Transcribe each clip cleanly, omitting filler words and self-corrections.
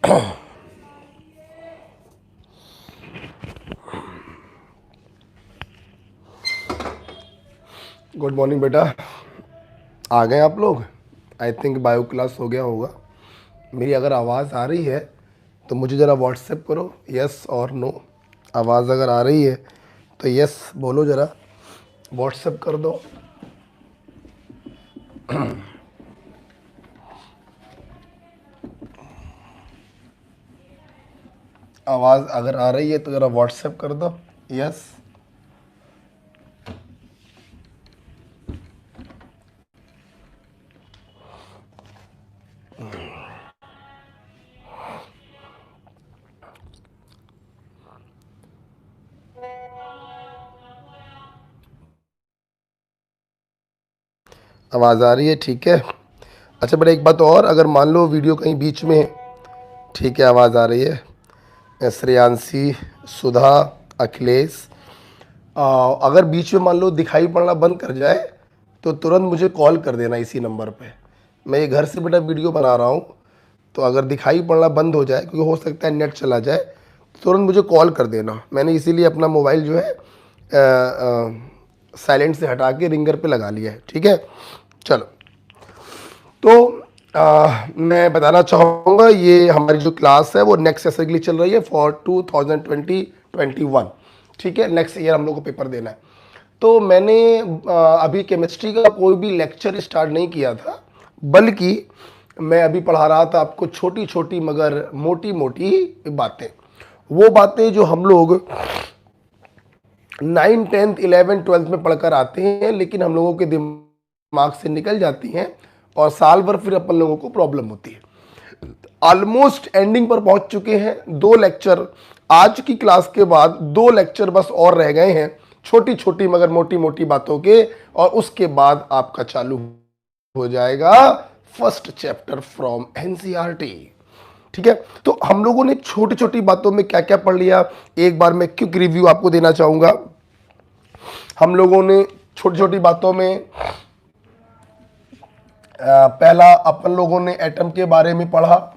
Good morning बेटा, आ गए आप लोग। आई थिंक बायो क्लास हो गया होगा। मेरी अगर आवाज़ आ रही है तो मुझे ज़रा व्हाट्सएप करो, यस और नो। आवाज़ अगर आ रही है तो यस बोलो, ज़रा व्हाट्सएप कर दो। आवाज़ अगर आ रही है तो ज़रा व्हाट्सएप कर दो, यस। आवाज़ आ रही है, ठीक है। अच्छा बेटा, एक बात और, अगर मान लो वीडियो कहीं बीच में, ठीक है, आवाज़ आ रही है। श्रेयांशी, सुधा, अखिलेश, अगर बीच में मान लो दिखाई पड़ना बंद कर जाए तो तुरंत मुझे कॉल कर देना इसी नंबर पे। मैं ये घर से बेटा वीडियो बना रहा हूँ, तो अगर दिखाई पड़ना बंद हो जाए, क्योंकि हो सकता है नेट चला जाए, तो तुरंत मुझे कॉल कर देना। मैंने इसीलिए अपना मोबाइल जो है साइलेंट से हटा के रिंगर पे लगा लिया है, ठीक है। चलो, तो मैं बताना चाहूँगा, ये हमारी जो क्लास है वो नेक्स्ट सेमेस्टर के लिए चल रही है फॉर 2020-21, ठीक है। नेक्स्ट ईयर हम लोग को पेपर देना है। तो मैंने अभी केमिस्ट्री का कोई भी लेक्चर स्टार्ट नहीं किया था, बल्कि मैं अभी पढ़ा रहा था आपको छोटी छोटी मगर मोटी मोटी बातें। वो बातें जो हम लोग 9, 10th, 11th, 12th में पढ़कर आते हैं, लेकिन हम लोगों के दिमाग से निकल जाती हैं और साल भर फिर अपन लोगों को प्रॉब्लम होती है। ऑलमोस्ट एंडिंग पर पहुंच चुके हैं। 2 लेक्चर आज की क्लास के बाद, 2 लेक्चर बस और रह गए हैं, छोटी छोटी मगर मोटी मोटी बातों के, और उसके बाद आपका चालू हो जाएगा फर्स्ट चैप्टर फ्रॉम एनसीईआरटी, ठीक है। तो हम लोगों ने छोटी छोटी बातों में क्या क्या पढ़ लिया, एक बार मैं क्विक रिव्यू आपको देना चाहूंगा। हम लोगों ने छोटी छोटी बातों में पहला अपन लोगों ने एटम के बारे में पढ़ा,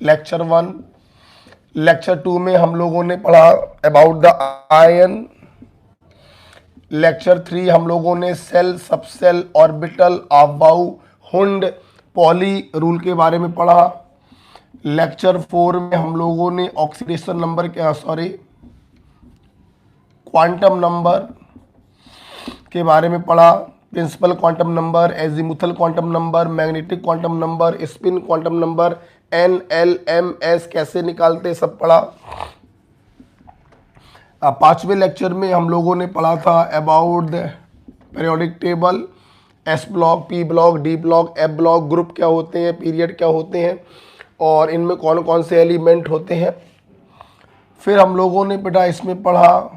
लेक्चर 1। लेक्चर 2 में हम लोगों ने पढ़ा अबाउट द आयन। लेक्चर 3 हम लोगों ने cell, subshell, orbital, aufbau, Hund, Pauli rule के बारे में पढ़ा। लेक्चर 4 में हम लोगों ने ऑक्सीडेशन नंबर के क्वांटम नंबर के बारे में पढ़ा। Principal quantum number, azimuthal quantum number, magnetic quantum number, spin quantum number, n, l, m, s कैसे निकालते, सब पढ़ा। 5वें लेक्चर में हम लोगों ने पढ़ा था about the periodic table, S block, P block, D block, F block, group क्या होते हैं, पीरियड क्या होते हैं, और इनमें कौन कौन से एलिमेंट होते हैं। फिर हम लोगों ने बेटा इसमें पढ़ा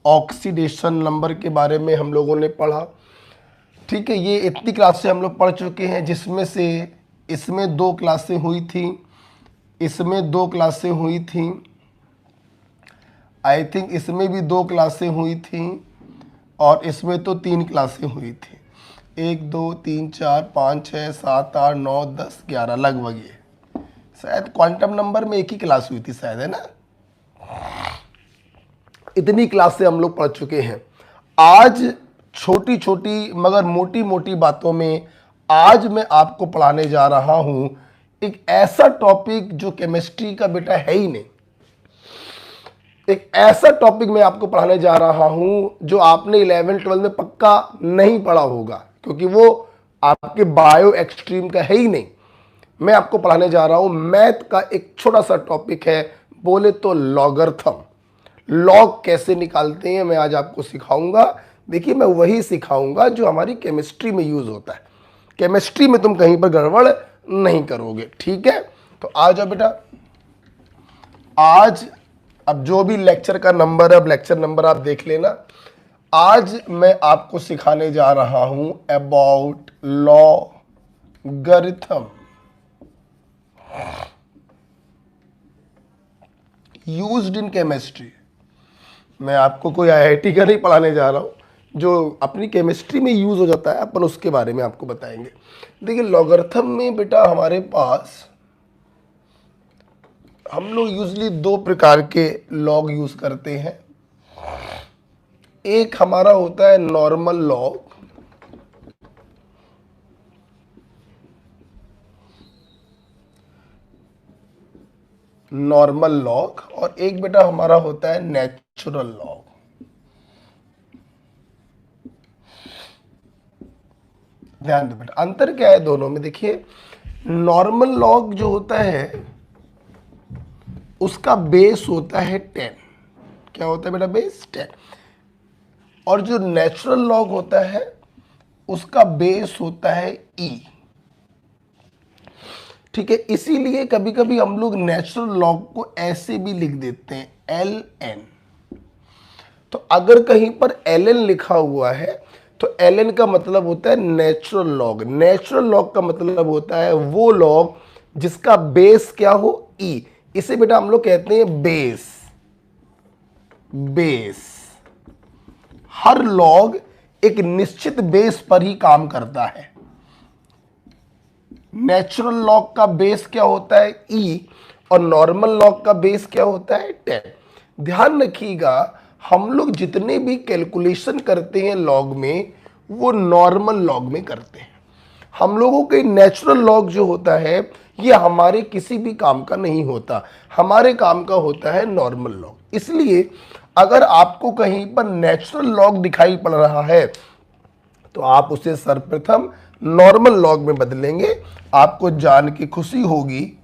ऑक्सीडेशन नंबर के बारे में हम लोगों ने पढ़ा, ठीक है। ये इतनी क्लासें हम लोग पढ़ चुके हैं, जिसमें से इसमें 2 क्लासें हुई थी, इसमें 2 क्लासें हुई थी, आई थिंक इसमें भी 2 क्लासें हुई थी, और इसमें तो 3 क्लासें हुई थी। 1, 2, 3, 4, 5, 6, 7, 8, 9, 10, 11 लगभग। ये शायद क्वांटम नंबर में एक ही क्लास हुई थी शायद, है ना। इतनी क्लासें हम लोग पढ़ चुके हैं। आज छोटी छोटी मगर मोटी मोटी बातों में आज मैं आपको पढ़ाने जा रहा हूं एक ऐसा टॉपिक जो केमिस्ट्री का बेटा है ही नहीं। एक ऐसा टॉपिक मैं आपको पढ़ाने जा रहा हूं जो आपने 11, 12 में पक्का नहीं पढ़ा होगा, क्योंकि वो आपके बायो एक्सट्रीम का है ही नहीं। मैं आपको पढ़ाने जा रहा हूं मैथ का एक छोटा सा टॉपिक है, बोले तो लॉगरिथम। लॉग कैसे निकालते हैं मैं आज आपको सिखाऊंगा। देखिए, मैं वही सिखाऊंगा जो हमारी केमिस्ट्री में यूज होता है। केमिस्ट्री में तुम कहीं पर गड़बड़ नहीं करोगे, ठीक है। तो आ जाओ बेटा। आज अब जो भी लेक्चर का नंबर है, अब लेक्चर नंबर आप देख लेना। आज मैं आपको सिखाने जा रहा हूं about logarithm used in chemistry. मैं आपको कोई आईआईटी का नहीं पढ़ाने जा रहा हूं, जो अपनी केमिस्ट्री में यूज हो जाता है, अपन उसके बारे में आपको बताएंगे। देखिए, लॉगरिथम में बेटा हमारे पास हम लोग यूजली दो प्रकार के लॉग यूज करते हैं। एक हमारा होता है नॉर्मल लॉग, और एक बेटा हमारा होता है नेचुरल लॉग। ध्यान दो बेटा, अंतर क्या है दोनों में। देखिए, नॉर्मल लॉग जो होता है उसका बेस होता है 10। क्या होता है बेटा? बेस 10। और जो नेचुरल लॉग होता है उसका बेस होता है e। ठीक है, इसीलिए कभी कभी हम लोग नेचुरल लॉग को ऐसे भी लिख देते हैं ln। तो अगर कहीं पर ln लिखा हुआ है तो ln का मतलब होता है नेचुरल लॉग। नेचुरल लॉग का मतलब होता है वो लॉग जिसका बेस क्या हो? e। इसे बेटा हम लोग कहते हैं बेस। हर लॉग एक निश्चित बेस पर ही काम करता है। नेचुरल लॉग का बेस क्या होता है? e। और नॉर्मल लॉग का बेस क्या होता है? 10। ध्यान रखिएगा, हम लोग जितने भी कैलकुलेशन करते हैं लॉग में वो नॉर्मल लॉग में करते हैं। हम लोगों के नेचुरल लॉग जो होता है ये हमारे किसी भी काम का नहीं होता, हमारे काम का होता है नॉर्मल लॉग। इसलिए अगर आपको कहीं पर नेचुरल लॉग दिखाई पड़ रहा है तो आप उसे सर्वप्रथम नॉर्मल लॉग में बदलेंगे। आपको जान के खुशी होगी,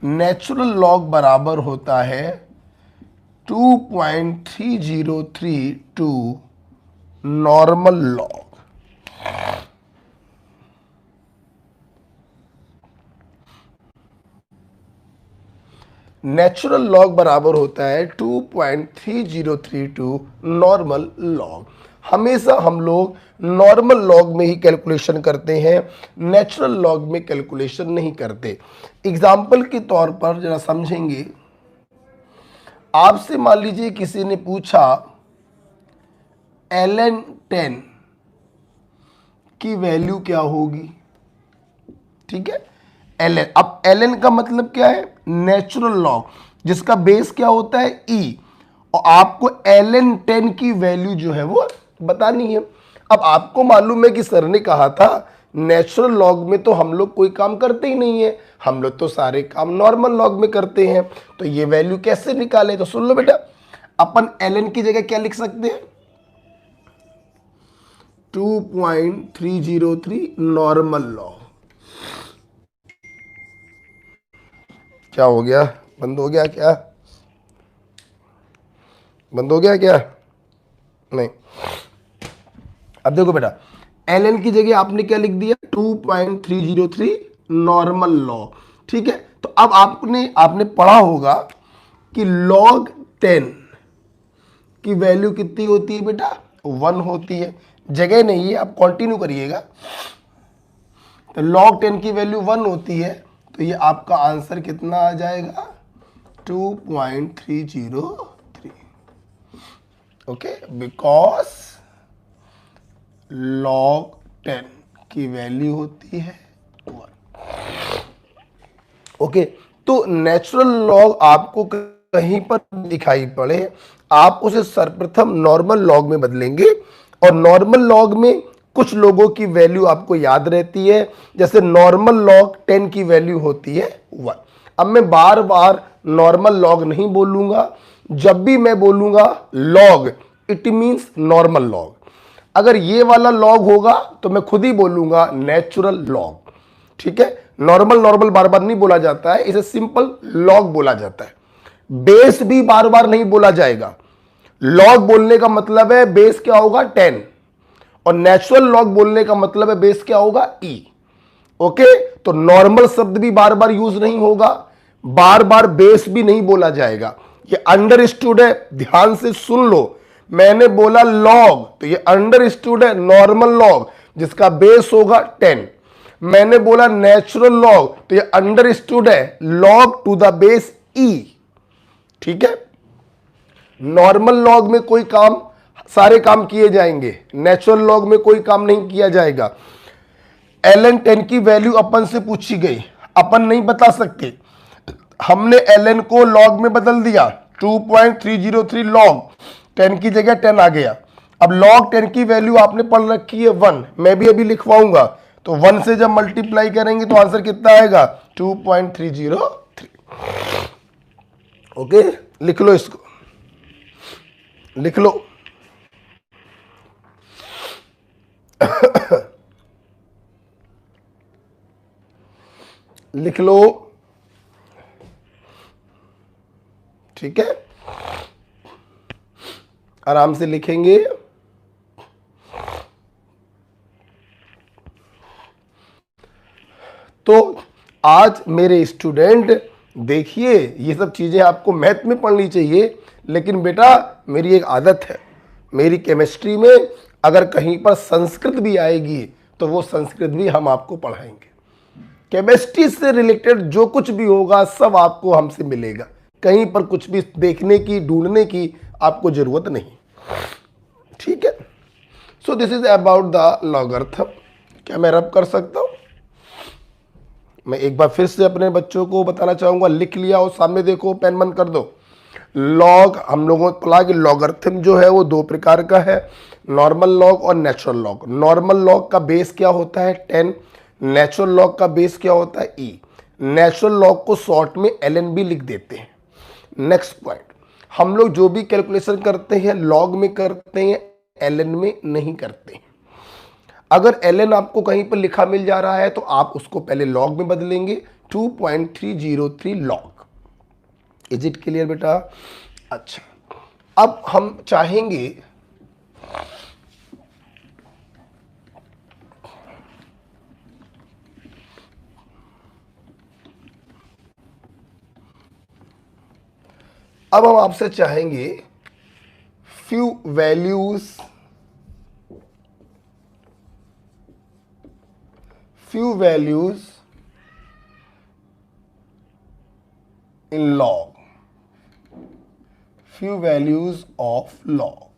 नेचुरल लॉग बराबर होता है 2.3032 नॉर्मल लॉग। नेचुरल लॉग बराबर होता है 2.3032 नॉर्मल लॉग। हमेशा हम लोग नॉर्मल लॉग में ही कैलकुलेशन करते हैं, नेचुरल लॉग में कैलकुलेशन नहीं करते। एग्जाम्पल के तौर पर जरा समझेंगे, आपसे मान लीजिए किसी ने पूछा ln 10 की वैल्यू क्या होगी। ठीक है, ln। अब ln का मतलब क्या है? नेचुरल लॉग जिसका बेस क्या होता है? e। और आपको ln 10 की वैल्यू जो है वो बतानी है। अब आपको मालूम है कि सर ने कहा था नेचुरल लॉग में तो हम लोग कोई काम करते ही नहीं है, हम लोग तो सारे काम नॉर्मल लॉग में करते हैं। तो ये वैल्यू कैसे निकाले? तो सुन लो बेटा, अपन ln की जगह क्या लिख सकते हैं? 2.303 नॉर्मल लॉग। क्या हो गया? बंद हो गया क्या? बंद हो गया क्या? नहीं। अब देखो बेटा, ln की जगह आपने क्या लिख दिया? 2.303 नॉर्मल लॉग। ठीक है, तो अब आपने पढ़ा होगा कि log 10 की वैल्यू कितनी होती है बेटा? 1 होती है। जगह नहीं है, आप कंटिन्यू करिएगा। तो log 10 की वैल्यू 1 होती है, तो ये आपका आंसर कितना आ जाएगा? 2.303। ओके, बिकॉज log 10 की वैल्यू होती है 1। ओके, तो नेचुरल लॉग आपको कहीं पर दिखाई पड़े, आप उसे सर्वप्रथम नॉर्मल लॉग में बदलेंगे। और नॉर्मल लॉग में कुछ लोगों की वैल्यू आपको याद रहती है, जैसे नॉर्मल लॉग 10 की वैल्यू होती है 1। अब मैं बार बार नॉर्मल लॉग नहीं बोलूंगा, जब भी मैं बोलूंगा log it means normal log. अगर ये वाला लॉग होगा तो मैं खुद ही बोलूंगा नेचुरल लॉग। ठीक है, नॉर्मल बार बार नहीं बोला जाता है, इसे सिंपल लॉग बोला जाता है। बेस भी बार बार नहीं बोला जाएगा। लॉग बोलने का मतलब है बेस क्या होगा? 10। और नेचुरल लॉग बोलने का मतलब है बेस क्या होगा? e। ओके, तो नॉर्मल शब्द भी बार बार यूज नहीं होगा, बार बार बेस भी नहीं बोला जाएगा। ये अंडरस्टूड है, ध्यान से सुन लो। मैंने बोला लॉग तो ये अंडरस्टूड है, नॉर्मल लॉग जिसका बेस होगा 10। मैंने बोला नेचुरल लॉग तो ये अंडरस्टूड है, log to the base e। ठीक है, नॉर्मल लॉग में कोई काम, सारे काम किए जाएंगे, नेचुरल लॉग में कोई काम नहीं किया जाएगा। ln 10 की वैल्यू अपन से पूछी गई, अपन नहीं बता सकते। हमने ln को log में बदल दिया, 2.303 log, 10 की जगह 10 आ गया। अब log 10 की वैल्यू आपने पढ़ रखी है 1, मैं भी अभी लिखवाऊंगा, तो 1 से जब मल्टीप्लाई करेंगे तो आंसर कितना आएगा 2.303। ओके, लिख लो इसको, लिख लो। लिख लो, ठीक है, आराम से लिखेंगे। तो आज मेरे स्टूडेंट देखिए, ये सब चीजें आपको मैथ में पढ़नी चाहिए, लेकिन बेटा मेरी एक आदत है, मेरी केमिस्ट्री में अगर कहीं पर संस्कृत भी आएगी तो वो संस्कृत भी हम आपको पढ़ाएंगे। केमिस्ट्री से रिलेटेड जो कुछ भी होगा सब आपको हमसे मिलेगा, कहीं पर कुछ भी देखने की ढूंढने की आपको जरूरत नहीं, ठीक है। So this is about the logarithm. क्या मैं रब कर सकता हूं? मैं एक बार फिर से अपने बच्चों को बताना चाहूंगा, लिख लिया और सामने देखो, पेन बंद कर दो। लॉग, हम लोगों को पढ़ा कि लॉगरिथम जो है वो दो प्रकार का है, नॉर्मल लॉग और नेचुरल लॉग। नॉर्मल लॉग का बेस क्या होता है 10, नेचुरल लॉग का बेस क्या होता है e। नेचुरल लॉग को शॉर्ट में ln भी लिख देते हैं। नेक्स्ट पॉइंट, हम लोग जो भी कैलकुलेशन करते हैं लॉग में करते हैं, ln में नहीं करते हैं। अगर ln आपको कहीं पर लिखा मिल जा रहा है तो आप उसको पहले लॉग में बदलेंगे, 2.303 लॉग। इज इट क्लियर बेटा? अच्छा, अब हम चाहेंगे अब हम आपसे चाहेंगे few values in log, few values of log.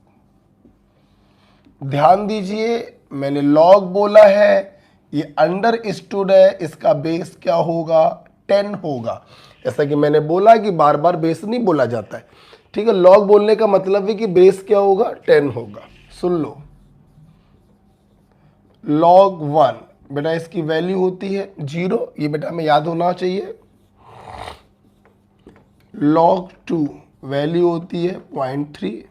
ध्यान दीजिए, मैंने लॉग बोला है, ये अंडरस्टूड है, इसका बेस क्या होगा 10 होगा। जैसा कि मैंने बोला कि बार बार बेस नहीं बोला जाता है, ठीक है। लॉग बोलने का मतलब है कि बेस क्या होगा 10 होगा। सुन लो, log 1 बेटा इसकी वैल्यू होती है 0, ये बेटा हमें याद होना चाहिए। log 2 वैल्यू होती है 0.3,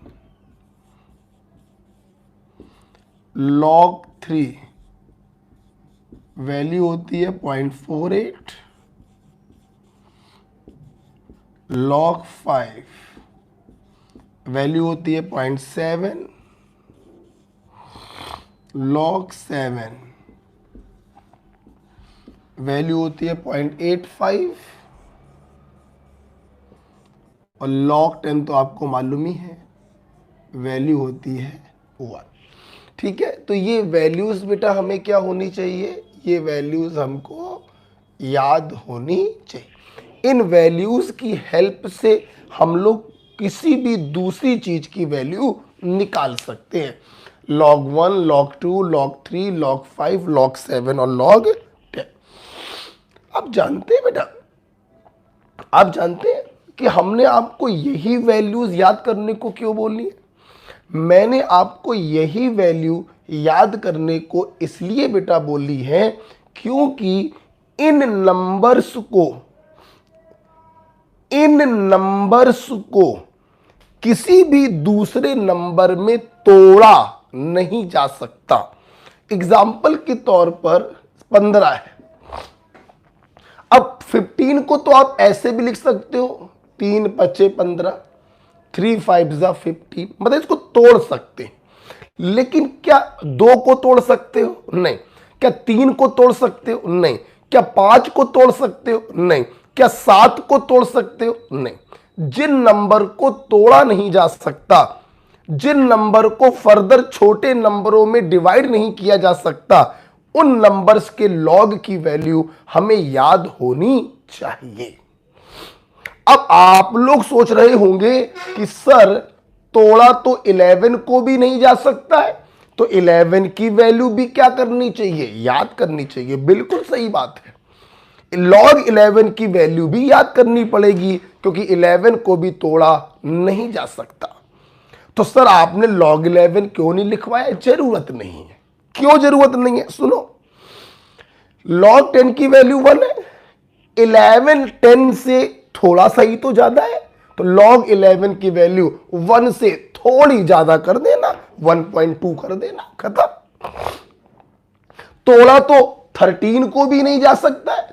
log 3 वैल्यू होती है 0.48, log 5 वैल्यू होती है 0.7, log 7 वैल्यू होती है 0.85 और log 10 तो आपको मालूम ही है, वैल्यू होती है 1, ठीक है। तो ये वैल्यूज बेटा हमें क्या होनी चाहिए, ये वैल्यूज हमको याद होनी चाहिए। इन वैल्यूज की हेल्प से हम लोग किसी भी दूसरी चीज की वैल्यू निकाल सकते हैं, log 1, log 2, log 3, log 5, log 7 और log 10। आप जानते हैं बेटा, आप जानते हैं कि हमने आपको यही वैल्यूज याद करने को क्यों बोली है? मैंने आपको यही वैल्यू याद करने को इसलिए बेटा बोली है क्योंकि इन नंबर्स को किसी भी दूसरे नंबर में तोड़ा नहीं जा सकता। एग्जाम्पल के तौर पर 15 है, अब 15 को तो आप ऐसे भी लिख सकते हो, 3 5 15, 3 5 15, मतलब इसको तोड़ सकते हैं। लेकिन क्या 2 को तोड़ सकते हो? नहीं। क्या 3 को तोड़ सकते हो? नहीं। क्या 5 को तोड़ सकते हो? नहीं। क्या 7 को तोड़ सकते हो? नहीं। जिन नंबर को तोड़ा नहीं जा सकता, जिन नंबर को फर्दर छोटे नंबरों में डिवाइड नहीं किया जा सकता, उन नंबर्स के लॉग की वैल्यू हमें याद होनी चाहिए। अब आप लोग सोच रहे होंगे कि सर तोड़ा तो 11 को भी नहीं जा सकता है, तो 11 की वैल्यू भी क्या करनी चाहिए, याद करनी चाहिए। बिल्कुल सही बात है, log 11 की वैल्यू भी याद करनी पड़ेगी क्योंकि 11 को भी तोड़ा नहीं जा सकता। तो सर आपने log 11 क्यों नहीं लिखवाया? जरूरत नहीं है। क्यों जरूरत नहीं है? सुनो, log 10 की वैल्यू 1 है, 11 10 से थोड़ा सा ही तो ज्यादा है, तो log 11 की वैल्यू 1 से थोड़ी ज्यादा कर देना, 1.2 कर देना, खत्म। तोड़ा तो 13 को भी नहीं जा सकता है,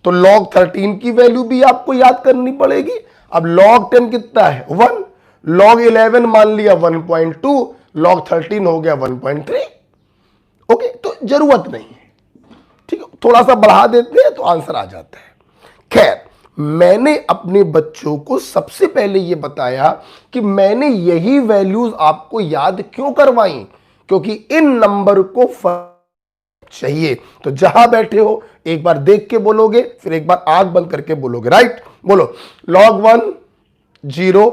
तो log 13 की वैल्यू भी आपको याद करनी पड़ेगी। अब log 10 कितना है? 1, log 11 मान लिया 1.2, log 13 हो गया 1.3। ओके, तो जरूरत नहीं है, ठीक है, थोड़ा सा बढ़ा देते हैं तो आंसर आ जाता है। खैर, मैंने अपने बच्चों को सबसे पहले यह बताया कि मैंने यही वैल्यूज आपको याद क्यों करवाई, क्योंकि इन नंबर को चाहिए। तो जहां बैठे हो एक बार देख के बोलोगे, फिर एक बार आंख बंद करके बोलोगे, राइट? बोलो, log 1 0,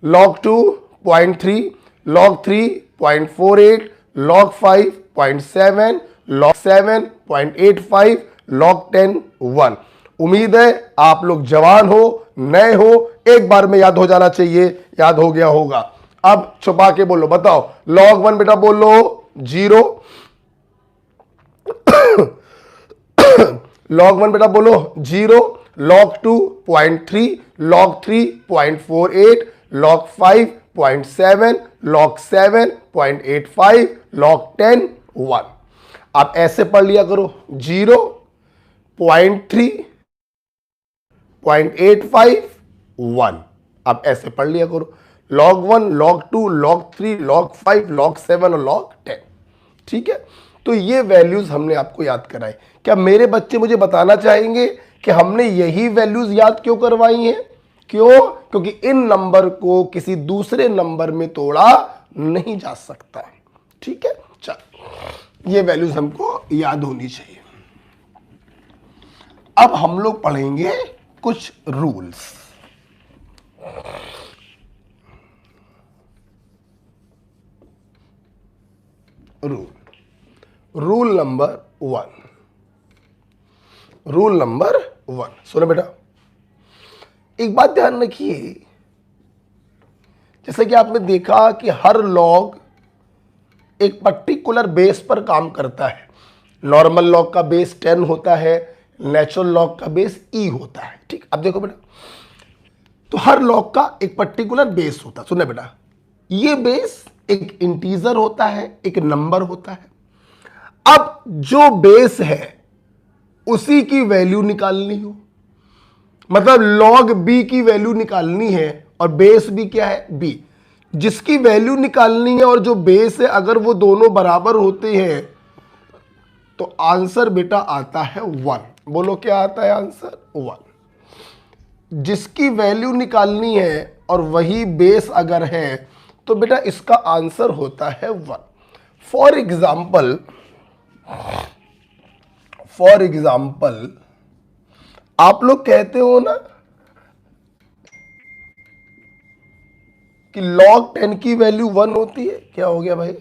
log 2 0.3, log 3 0.48, log 5 0.7, log 7 0.85, log 10 1। उम्मीद है आप लोग जवान हो, नए हो, एक बार में याद हो जाना चाहिए, याद हो गया होगा। अब छुपा के बोलो, बताओ, log 1 बेटा बोलो 0, log 1 बेटा बोलो 0, log 2 0.3, log 3 0.48, log 5 0.7, log 7 0.85, log 10 1। आप ऐसे पढ़ लिया करो, 0, 0.3, 0.85, 1। आप ऐसे पढ़ लिया करो, log 1, log 2, log 3, log 5, log 7 और log 10। ठीक है, तो ये वैल्यूज हमने आपको याद कराई। क्या मेरे बच्चे मुझे बताना चाहेंगे कि हमने यही वैल्यूज याद क्यों करवाई हैं? क्यों? क्योंकि इन नंबर को किसी दूसरे नंबर में तोड़ा नहीं जा सकता है। ठीक है, चल, ये वैल्यूज हमको याद होनी चाहिए। अब हम लोग पढ़ेंगे कुछ rules. Rule number 1। Rule number 1 सुनो बेटा, एक बात ध्यान रखिए, जैसे कि आपने देखा कि हर लॉग एक पर्टिकुलर बेस पर काम करता है। नॉर्मल लॉग का बेस 10 होता है, नेचुरल लॉग का बेस ई होता है। ठीक, अब देखो बेटा, तो हर लॉग का एक पर्टिकुलर बेस होता है। सुनना बेटा, ये बेस एक इंटीजर होता है, एक नंबर होता है। अब जो बेस है उसी की वैल्यू निकालनी हो, मतलब log b की वैल्यू निकालनी है और बेस भी क्या है? b। जिसकी वैल्यू निकालनी है और जो बेस है, अगर वो दोनों बराबर होते हैं तो आंसर बेटा आता है 1। बोलो क्या आता है आंसर? 1। जिसकी वैल्यू निकालनी है और वही बेस अगर है तो बेटा इसका आंसर होता है 1। फॉर एग्जाम्पल आप लोग कहते हो ना कि log 10 की वैल्यू 1 होती है। क्या हो गया भाई?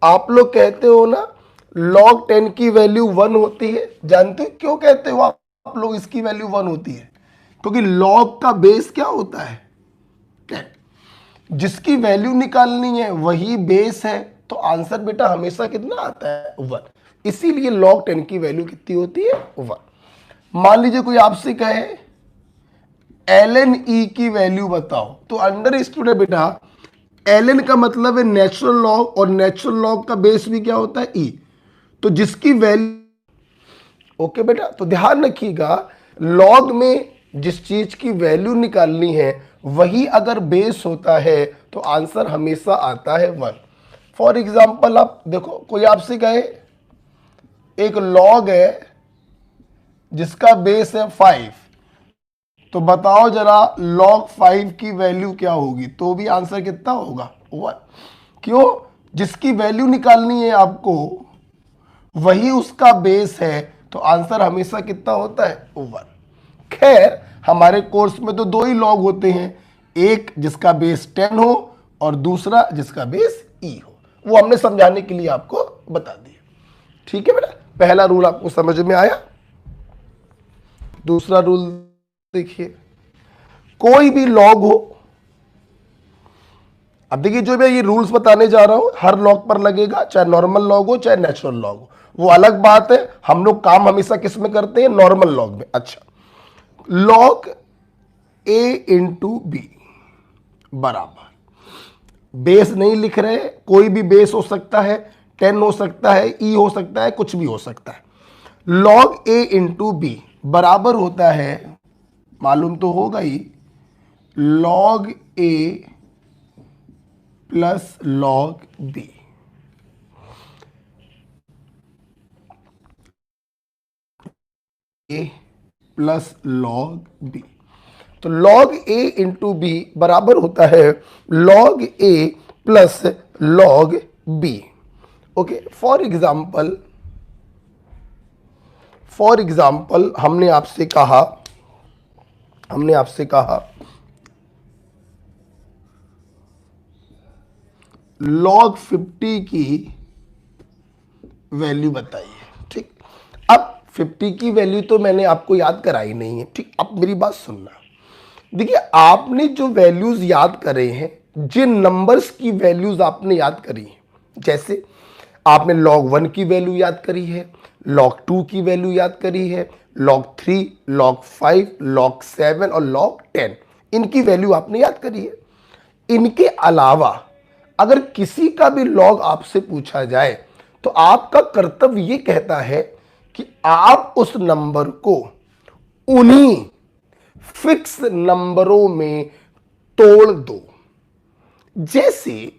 आप लोग कहते हो ना log 10 की वैल्यू 1 होती है। जानते हो क्यों कहते हो आप लोग इसकी वैल्यू 1 होती है? क्योंकि log का बेस क्या होता है? 10। जिसकी वैल्यू निकालनी है वही बेस है, तो आंसर बेटा हमेशा कितना आता है? 1। इसीलिए log 10 की वैल्यू कितनी होती है? 1। मान लीजिए कोई आपसे कहे ln e की वैल्यू बताओ, तो अंडर स्टूड है बेटा, ln का मतलब है नेचुरल लॉग, और नेचुरल लॉग का बेस भी क्या होता है? e। तो जिसकी वैल्यू, ओके बेटा, तो ध्यान रखिएगा, लॉग में जिस चीज की वैल्यू निकालनी है वही अगर बेस होता है तो आंसर हमेशा आता है 1। फॉर एग्जाम्पल आप देखो, कोई आपसे कहे एक लॉग है जिसका बेस है 5, तो बताओ जरा log 5 की वैल्यू क्या होगी? तो भी आंसर कितना होगा? 1। क्यों? जिसकी वैल्यू निकालनी है आपको वही उसका बेस है, तो आंसर हमेशा कितना होता है? 1। खैर, हमारे कोर्स में तो 2 ही लॉग होते हैं, एक जिसका बेस 10 हो और दूसरा जिसका बेस e हो। वो हमने समझाने के लिए आपको बता दिया। ठीक है बेटा, पहला रूल आपको समझ में आया? दूसरा रूल देखिए, कोई भी लॉग हो, अब देखिए जो मैं ये रूल्स बताने जा रहा हूं हर लॉग पर लगेगा, चाहे नॉर्मल लॉग हो चाहे नेचुरल लॉग हो, वो अलग बात है। हम लोग काम हमेशा किस में करते हैं? नॉर्मल लॉग में। अच्छा, लॉग ए इंटू बी बराबर, बेस नहीं लिख रहे, कोई भी बेस हो सकता है, 10 हो सकता है, ई हो सकता है, कुछ भी हो सकता है। लॉग ए इंटू बी बराबर होता है, मालूम तो होगा ही, log a plus log b. A plus log b, तो लॉग ए इंटू बी बराबर होता है log a plus log b. Okay, for example हमने आपसे कहा log 50 की वैल्यू बताइए। ठीक, अब 50 की वैल्यू तो मैंने आपको याद कराई नहीं है। ठीक, अब मेरी बात सुनना, देखिए आपने जो वैल्यूज याद करे हैं, जिन नंबर्स की वैल्यूज आपने याद करी है, जैसे आपने log 1 की वैल्यू याद करी है, log 2 की वैल्यू याद करी है, log 3, log 5, log 7 और log 10, इनकी वैल्यू आपने याद करी है। इनके अलावा अगर किसी का भी लॉग आपसे पूछा जाए तो आपका कर्तव्य ये कहता है कि आप उस नंबर को उन्हीं फिक्स नंबरों में तोड़ दो। जैसे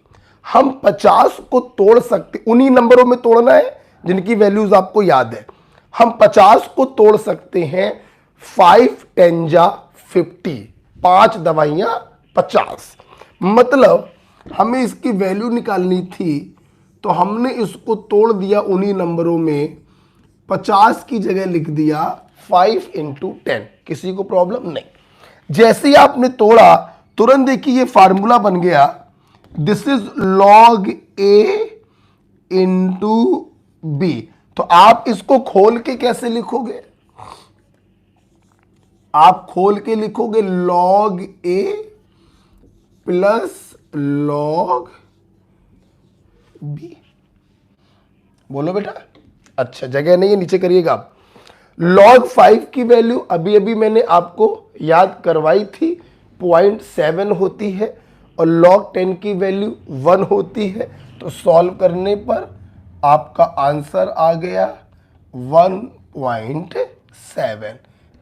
हम 50 को तोड़ सकते, उन्हीं नंबरों में तोड़ना है जिनकी वैल्यूज आपको याद है। हम 50 को तोड़ सकते हैं 5 10 जा 50, 5 दवाइयां 50। मतलब हमें इसकी वैल्यू निकालनी थी तो हमने इसको तोड़ दिया उन्हीं नंबरों में, 50 की जगह लिख दिया 5 इंटू 10। किसी को प्रॉब्लम नहीं? जैसे ही आपने तोड़ा तुरंत देखिए ये फार्मूला बन गया, this is log a into b. तो आप इसको खोल के कैसे लिखोगे? आप खोल के लिखोगे log a plus log B. बोलो बेटा, अच्छा जगह नहीं है, नीचे करिएगा आप। log 5 की वैल्यू अभी अभी मैंने आपको याद करवाई थी, 0.7 होती है, और log 10 की वैल्यू 1 होती है। तो सॉल्व करने पर आपका आंसर आ गया 1.7।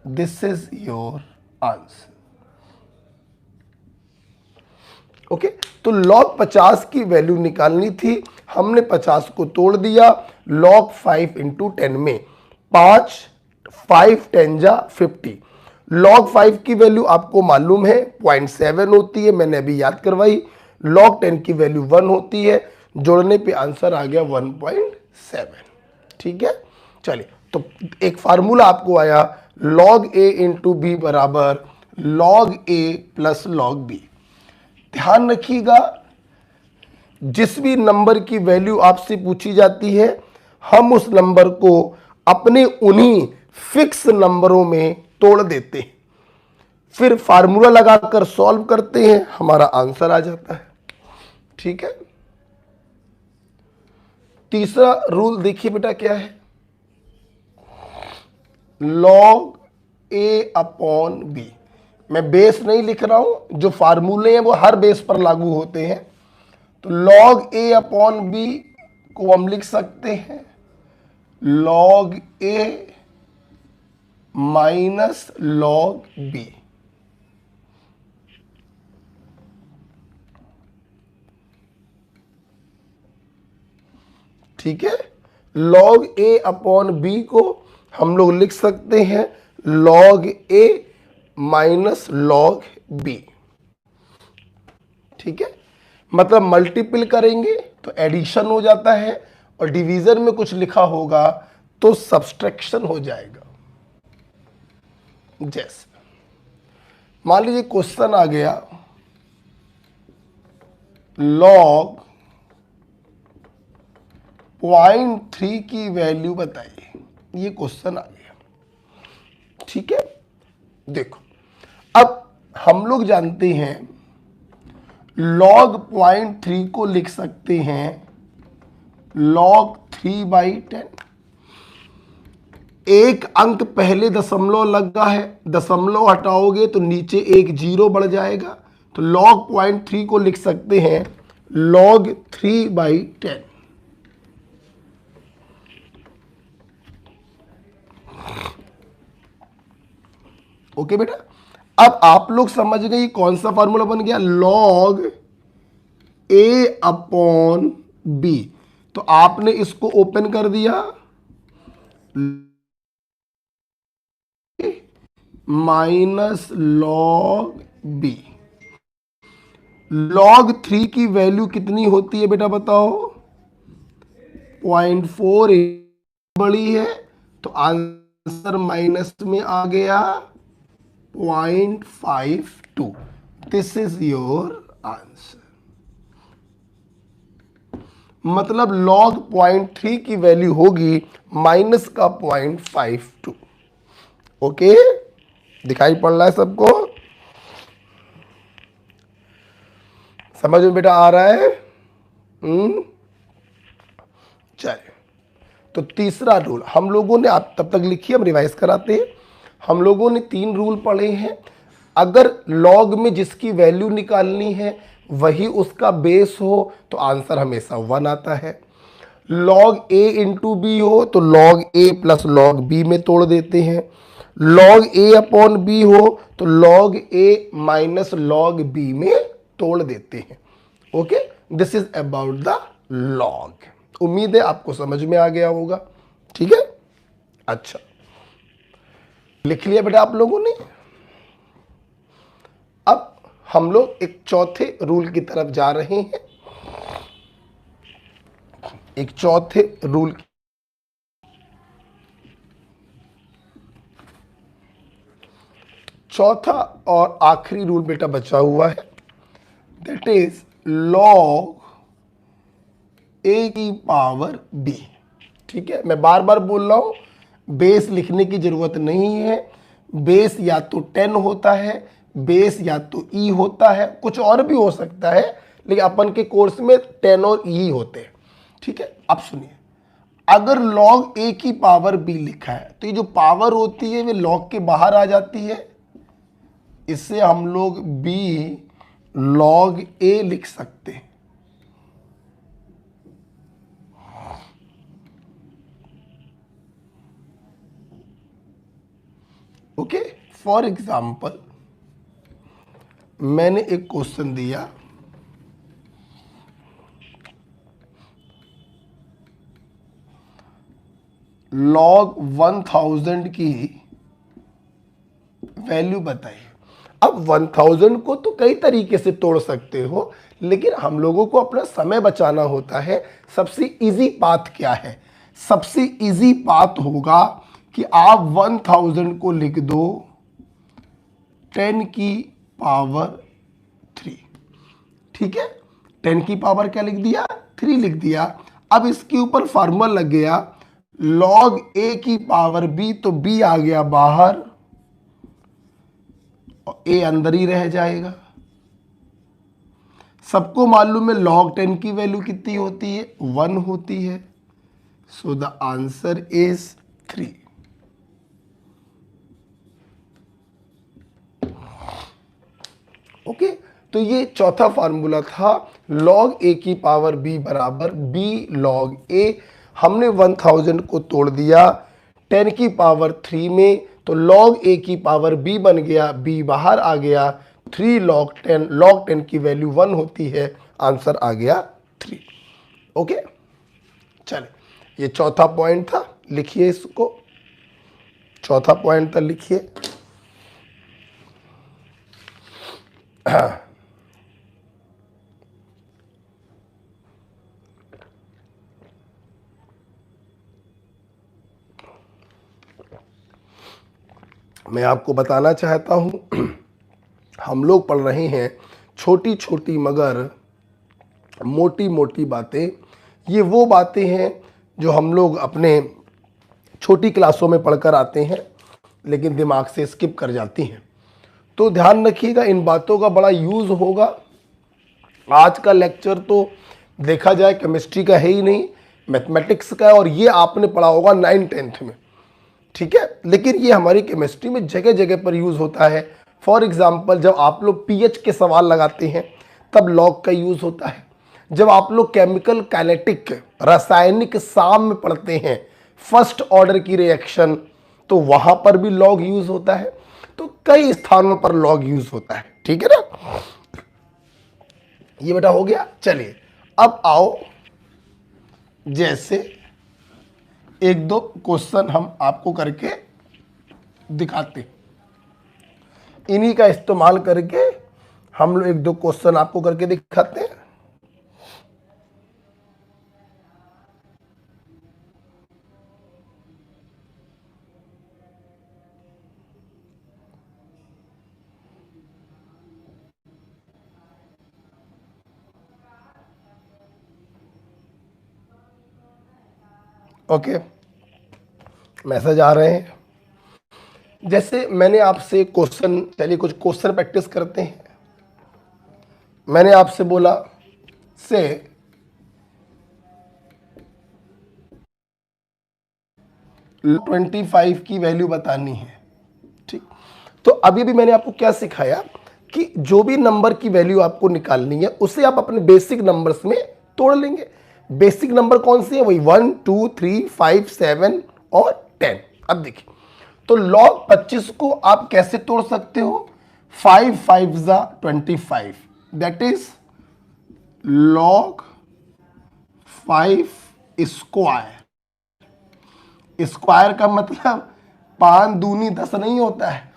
This is your answer. Okay, तो log 50 की वैल्यू निकालनी थी, हमने 50 को तोड़ दिया log 5 इंटू 10 में, 5 10 जा 50। log 5 की वैल्यू आपको मालूम है 0.7 होती है, मैंने अभी याद करवाई। log 10 की वैल्यू 1 होती है, जोड़ने पे आंसर आ गया 1.7। ठीक है, चलिए, तो एक फार्मूला आपको आया log a इंटू बी बराबर log a plus log b। ध्यान रखिएगा, जिस भी नंबर की वैल्यू आपसे पूछी जाती है हम उस नंबर को अपने उन्हीं फिक्स नंबरों में तोड़ देते हैं, फिर फार्मूला लगाकर सॉल्व करते हैं, हमारा आंसर आ जाता है। ठीक है, तीसरा रूल देखिए बेटा क्या है, लॉग ए अपॉन बी। मैं बेस नहीं लिख रहा हूं, जो फार्मूले हैं वो हर बेस पर लागू होते हैं। तो log a अपॉन बी को हम लिख सकते हैं log a minus log b। ठीक है, log a अपॉन बी को हम लोग लिख सकते हैं log a minus log b। ठीक है, मतलब मल्टीपल करेंगे तो एडिशन हो जाता है, और डिवीजन में कुछ लिखा होगा तो सब्सट्रैक्शन हो जाएगा। जैसे मान लीजिए क्वेश्चन आ गया log 0.3 की वैल्यू बताइए, ये क्वेश्चन आ गया। ठीक है, देखो, अब हम लोग जानते हैं log 0.3 को लिख सकते हैं log 3/10। एक अंक पहले दशमलव लगा है, दशमलव हटाओगे तो नीचे एक जीरो बढ़ जाएगा, तो log 0.3 को लिख सकते हैं log 3/10। ओके बेटा, अब आप लोग समझ गए ये कौन सा फॉर्मूला बन गया, log a/b। तो आपने इसको ओपन कर दिया, माइनस log b। log 3 की वैल्यू कितनी होती है बेटा बताओ, 0.4 बड़ी है, तो आंसर माइनस में आ गया 0.52। This is your answer. मतलब log 0.3 की वैल्यू होगी माइनस का 0.52। ओके, दिखाई पड़ रहा है सबको, समझ में बेटा आ रहा है? चलिए, तो तीसरा रूल हम लोगों ने, आप तब तक लिखिए हम रिवाइज कराते हैं। हम लोगों ने 3 रूल पढ़े हैं। अगर log में जिसकी वैल्यू निकालनी है वही उसका बेस हो तो आंसर हमेशा 1 आता है। log a इंटू बी हो तो log a plus log b में तोड़ देते हैं। log a अपॉन b हो तो log a minus log b में तोड़ देते हैं। Okay, this is about the log। उम्मीद है आपको समझ में आ गया होगा, ठीक है। अच्छा, लिख लिया बेटा आप लोगों ने। अब हम लोग एक चौथे रूल की तरफ जा रहे हैं, एक चौथे रूल। चौथा और आखिरी रूल बेटा बचा हुआ है, दैट इज log a की पावर b। ठीक है, मैं बार बार बोल रहा हूं, बेस लिखने की जरूरत नहीं है। बेस या तो 10 होता है, बेस या तो e होता है, कुछ और भी हो सकता है, लेकिन अपन के कोर्स में 10 और e होते हैं। ठीक है, अब सुनिए, अगर log a की पावर b लिखा है तो ये जो पावर होती है वे log के बाहर आ जाती है, इससे हम लोग b log a लिख सकते हैं। ओके, फॉर एग्जाम्पल मैंने एक क्वेश्चन दिया, log 1000 की वैल्यू बताइए। अब 1000 को तो कई तरीके से तोड़ सकते हो, लेकिन हम लोगों को अपना समय बचाना होता है। सबसे इजी पाथ क्या है? सबसे इजी पाथ होगा कि आप 1000 को लिख दो 10 की पावर 3। ठीक है, 10 की पावर क्या लिख दिया? 3 लिख दिया। अब इसके ऊपर फार्मूला लग गया log a की पावर b, तो b आ गया बाहर और a अंदर ही रह जाएगा। सबको मालूम है log 10 की वैल्यू कितनी होती है? 1 होती है। So the answer is 3। Okay, तो ये चौथा फार्मूला था, log a की पावर b बराबर b log a। हमने 1000 को तोड़ दिया 10 की पावर 3 में, तो log a की पावर b बन गया, b बाहर आ गया, 3 log 10 की वैल्यू 1 होती है, आंसर आ गया 3। ओके, चले, ये चौथा पॉइंट था, लिखिए इसको, चौथा पॉइंट था, लिखिए। मैं आपको बताना चाहता हूं, हम लोग पढ़ रहे हैं छोटी छोटी मगर मोटी मोटी बातें। ये वो बातें हैं जो हम लोग अपने छोटी क्लासों में पढ़कर आते हैं, लेकिन दिमाग से स्किप कर जाती हैं। तो ध्यान रखिएगा, इन बातों का बड़ा यूज़ होगा। आज का लेक्चर तो देखा जाए केमिस्ट्री का है ही नहीं, मैथमेटिक्स का है, और ये आपने पढ़ा होगा 9th-10th में, ठीक है। लेकिन ये हमारी केमिस्ट्री में जगह जगह पर यूज़ होता है। फॉर एग्जाम्पल, जब आप लोग पीएच के सवाल लगाते हैं तब लॉग का यूज़ होता है। जब आप लोग केमिकल काइनेटिक रासायनिक साम में पढ़ते हैं फर्स्ट ऑर्डर की रिएक्शन, तो वहां पर भी लॉग यूज होता है। तो कई स्थानों पर लॉग यूज होता है, ठीक है ना। ये बेटा हो गया। चलिए अब आओ, जैसे एक दो क्वेश्चन हम आपको करके दिखाते हैं, इन्हीं का इस्तेमाल करके हम लोग एक दो क्वेश्चन आपको करके दिखाते हैं। ओके, मैसेज आ रहे हैं। जैसे मैंने आपसे क्वेश्चन, चलिए कुछ क्वेश्चन प्रैक्टिस करते हैं। मैंने आपसे बोला से 25 की वैल्यू बतानी है, ठीक। तो अभी भी मैंने आपको क्या सिखाया कि जो भी नंबर की वैल्यू आपको निकालनी है उसे आप अपने बेसिक नंबर्स में तोड़ लेंगे। बेसिक नंबर कौन सी है? वही 1 2 3 5 7 और 10। अब देखिए, तो log 25 को आप कैसे तोड़ सकते हो? 5 5 जा 25, that is log 5 square. Square का मतलब 5 दूनी 10 नहीं होता है।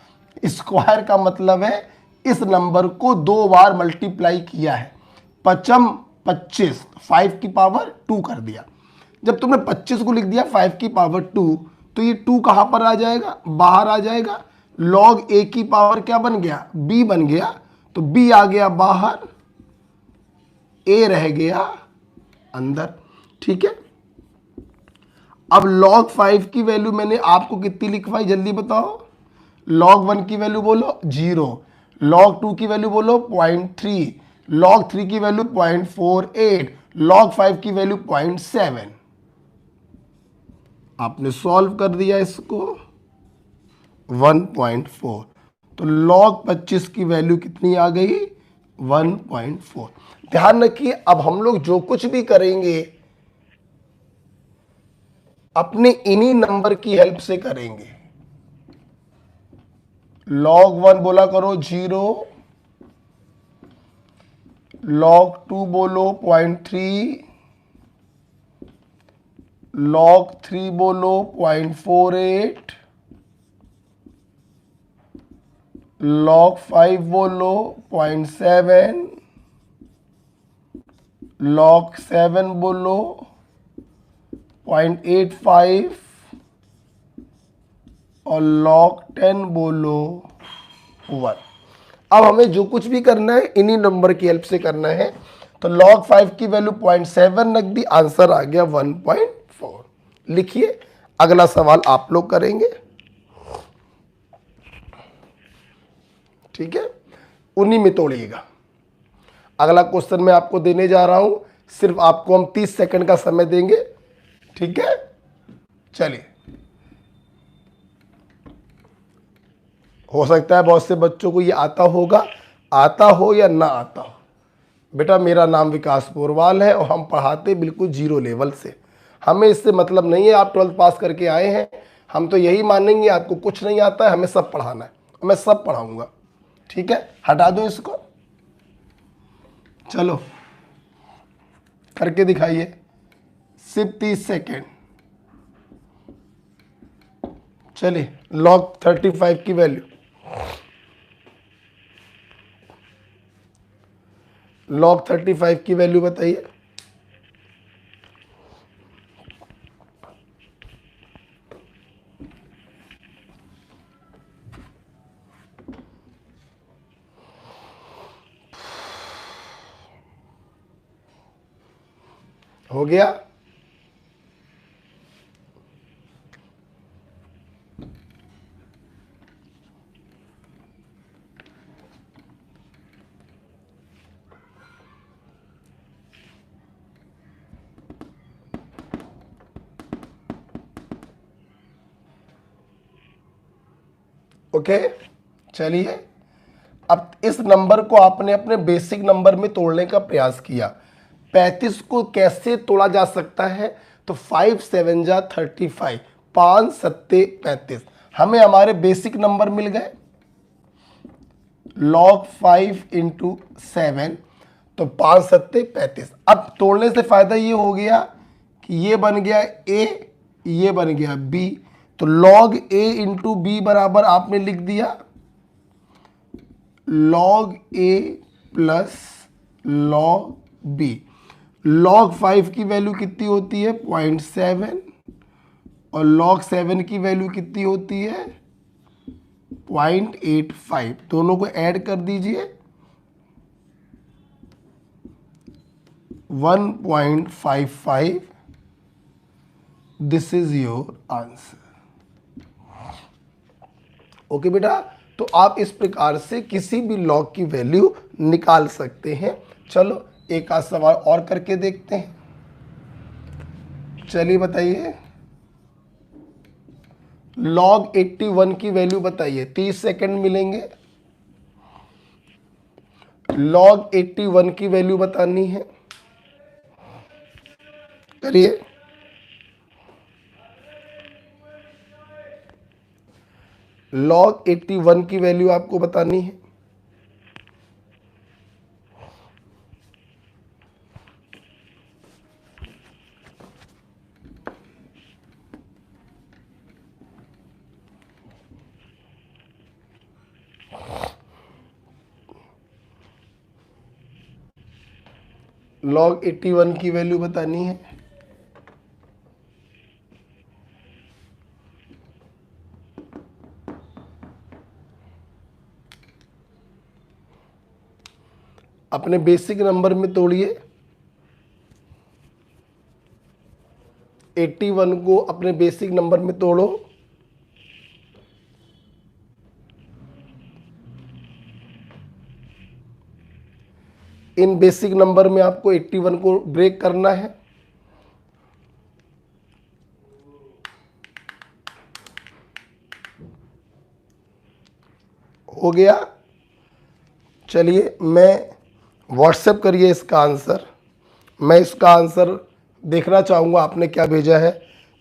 स्क्वायर का मतलब है इस नंबर को 2 बार मल्टीप्लाई किया है। पचम 25, 5 की पावर 2 कर दिया। जब तुमने 25 को लिख दिया 5 की पावर 2, तो ये 2 कहां पर आ जाएगा? बाहर आ जाएगा। log a की पावर क्या बन गया? b बन गया। तो b आ गया बाहर, a रह गया अंदर, ठीक है। अब log 5 की वैल्यू मैंने आपको कितनी लिखवाई, जल्दी बताओ। log 1 की वैल्यू बोलो 0, log 2 की वैल्यू बोलो 0.3, log 3 की वैल्यू 0.48, log 5 की वैल्यू 0.7। आपने सॉल्व कर दिया इसको 1.4। तो log 25 की वैल्यू कितनी आ गई? 1.4। ध्यान रखिए, अब हम लोग जो कुछ भी करेंगे अपने इन्हीं नंबर की हेल्प से करेंगे। log 1 बोला करो 0, log 2 बोलो 0.3, log 3 बोलो 0.48, log 5 बोलो 0.7, log 7 बोलो 0.85 और log 10 बोलो 1। अब हमें जो कुछ भी करना है इन्हीं नंबर की हेल्प से करना है। तो log 5 की वैल्यू 0.7 रख दी, आंसर आ गया 1.4। लिखिए, अगला सवाल आप लोग करेंगे, ठीक है। उन्हीं में तोड़िएगा। अगला क्वेश्चन मैं आपको देने जा रहा हूं, सिर्फ आपको हम 30 सेकंड का समय देंगे, ठीक है। चलिए, हो सकता है बहुत से बच्चों को ये आता होगा, आता हो या ना आता हो। बेटा मेरा नाम विकास पोरवाल है और हम पढ़ाते बिल्कुल जीरो लेवल से। हमें इससे मतलब नहीं है आप 12th पास करके आए हैं, हम तो यही मानेंगे आपको कुछ नहीं आता है, हमें सब पढ़ाना है, मैं सब पढ़ाऊंगा, ठीक है। हटा दो इसको, चलो करके दिखाइए, सिर्फ 30 सेकेंड। चलिए, log 35 की वैल्यू, log 35 की वैल्यू बताइए। हो गया? ओके, चलिए अब इस नंबर को आपने अपने बेसिक नंबर में तोड़ने का प्रयास किया। 35 को कैसे तोड़ा जा सकता है? तो 5 7 जा 35, 5 सत्ते 35। हमें हमारे बेसिक नंबर मिल गए log 5 इंटू 7, तो 5 सत्ते 35। अब तोड़ने से फायदा ये हो गया कि ये बन गया a, ये बन गया b, तो log a इंटू बी बराबर आपने लिख दिया log a plus log b। log 5 की वैल्यू कितनी होती है? 0.7, और log 7 की वैल्यू कितनी होती है? 0.85। दोनों को ऐड कर दीजिए, 1.55। This is your answer. Okay बेटा, तो आप इस प्रकार से किसी भी लॉग की वैल्यू निकाल सकते हैं। चलो एक आध सवाल और करके देखते हैं। चलिए बताइए, log 81 की वैल्यू बताइए। 30 सेकंड मिलेंगे। log 81 की वैल्यू बतानी है, करिए। log 81 की वैल्यू आपको बतानी है। log 81 की वैल्यू बतानी है। अपने बेसिक नंबर में तोड़िए। 81 को अपने बेसिक नंबर में तोड़ो। इन बेसिक नंबर में आपको 81 को ब्रेक करना है। हो गया। चलिए, मैं व्हाट्सएप करिए इसका आंसर। मैं इसका आंसर देखना चाहूँगा आपने क्या भेजा है।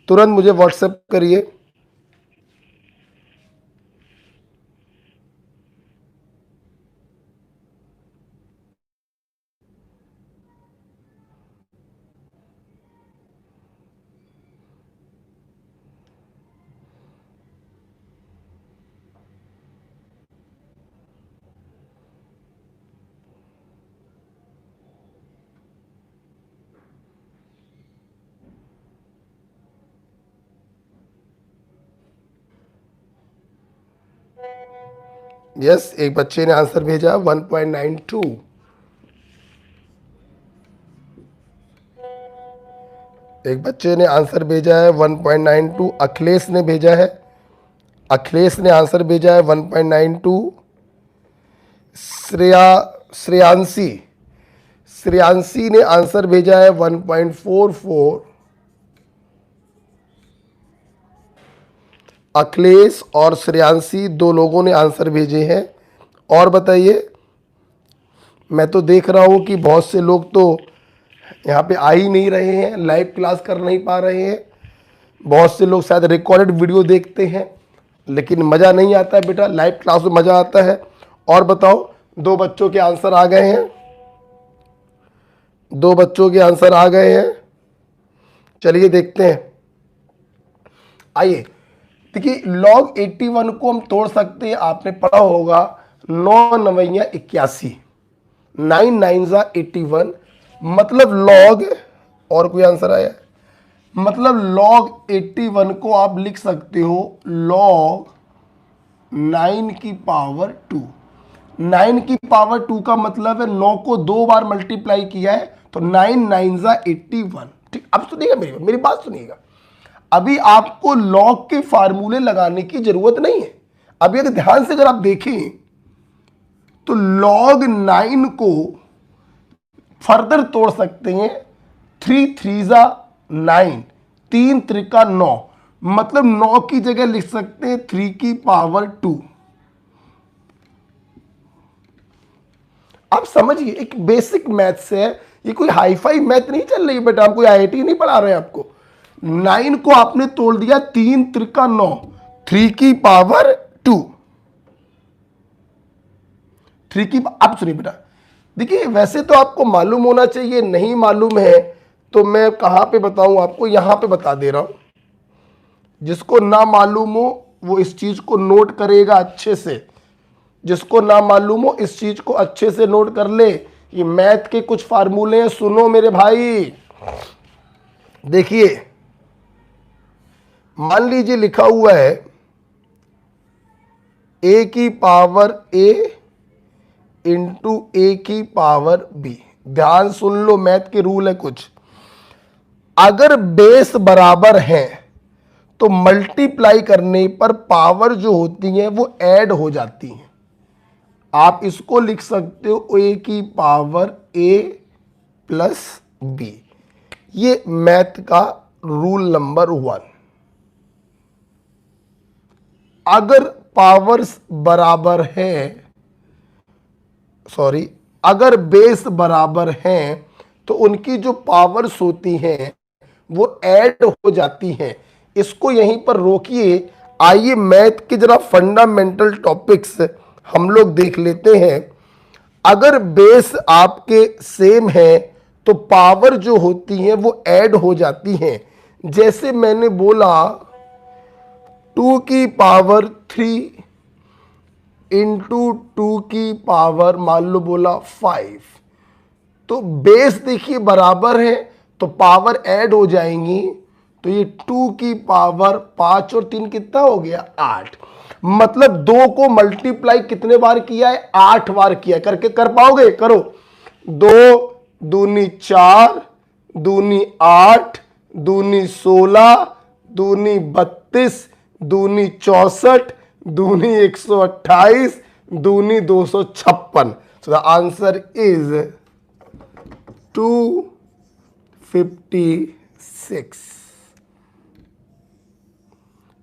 तुरंत मुझे व्हाट्सएप करिए। यस, एक बच्चे ने आंसर भेजा 1.92। एक बच्चे ने आंसर भेजा है 1.92। अखिलेश ने भेजा है, अखिलेश ने आंसर भेजा है 1.92। श्रेयांशी श्रेयांशी ने आंसर भेजा है 1.44। अखिलेश और श्रेयांशी दो लोगों ने आंसर भेजे हैं। और बताइए, मैं तो देख रहा हूँ कि बहुत से लोग तो यहाँ पे आ ही नहीं रहे हैं, लाइव क्लास कर नहीं पा रहे हैं। बहुत से लोग शायद रिकॉर्डेड वीडियो देखते हैं, लेकिन मज़ा नहीं आता है बेटा। लाइव क्लास में मज़ा आता है। और बताओ, दो बच्चों के आंसर आ गए हैं, दो बच्चों के आंसर आ गए हैं। चलिए देखते हैं। आइए देखिए, log 81 को हम तोड़ सकते हैं। आपने पढ़ा होगा 9 नवैया 81, 9 9 जा 81, मतलब log, और कोई आंसर आया? मतलब log 81 को आप लिख सकते हो log 9 की पावर 2। 9 की पावर 2 का मतलब है 9 को 2 बार मल्टीप्लाई किया है, तो 9 9 जा 81। ठीक, अब सुनिएगा, मेरी बात सुनिएगा। अभी आपको log के फार्मूले लगाने की जरूरत नहीं है। अभी अगर ध्यान से अगर आप देखें तो log 9 को फर्दर तोड़ सकते हैं। 3 3 जा 9, 3 त्रिका 9, मतलब 9 की जगह लिख सकते हैं 3 की पावर 2। आप समझिए, एक बेसिक मैथ्स है, ये कोई हाई फाई मैथ नहीं चल रही बेटा, हम कोई आईआईटी नहीं पढ़ा रहे हैं आपको। 9 को आपने तोड़ दिया, 3 त्रिका 9, 3 की पावर 2, 3 की, आप सुनिए बेटा, देखिए वैसे तो आपको मालूम होना चाहिए, नहीं मालूम है तो मैं कहां पे बताऊं आपको, यहां पे बता दे रहा हूं। जिसको ना मालूम हो वो इस चीज को नोट करेगा अच्छे से, जिसको ना मालूम हो इस चीज को अच्छे से नोट कर ले। ये मैथ के कुछ फार्मूले हैं, सुनो मेरे भाई। देखिए मान लीजिए लिखा हुआ है a की पावर a इंटू ए की पावर b। ध्यान सुन लो, मैथ के रूल है कुछ। अगर बेस बराबर है तो मल्टीप्लाई करने पर पावर जो होती है वो ऐड हो जाती है। आप इसको लिख सकते हो a की पावर a प्लस b। ये मैथ का रूल नंबर 1। अगर पावर्स बराबर है, सॉरी, अगर बेस बराबर हैं तो उनकी जो पावर्स होती हैं वो ऐड हो जाती हैं। इसको यहीं पर रोकिए, आइए मैथ के जरा फंडामेंटल टॉपिक्स हम लोग देख लेते हैं। अगर बेस आपके सेम है तो पावर जो होती है वो ऐड हो जाती हैं। जैसे मैंने बोला 2 की पावर 3 इंटू 2 की पावर मान लो बोला 5, तो बेस देखिए बराबर है तो पावर ऐड हो जाएंगी। तो ये 2 की पावर 5 और 3 कितना हो गया 8। मतलब 2 को मल्टीप्लाई कितने बार किया है, 8 बार किया। करके कर पाओगे, करो। 2 दूनी 4, दूनी 8, दूनी 16, दूनी 32, दूनी 64, दूनी 128, दूनी 256। So the answer is 256।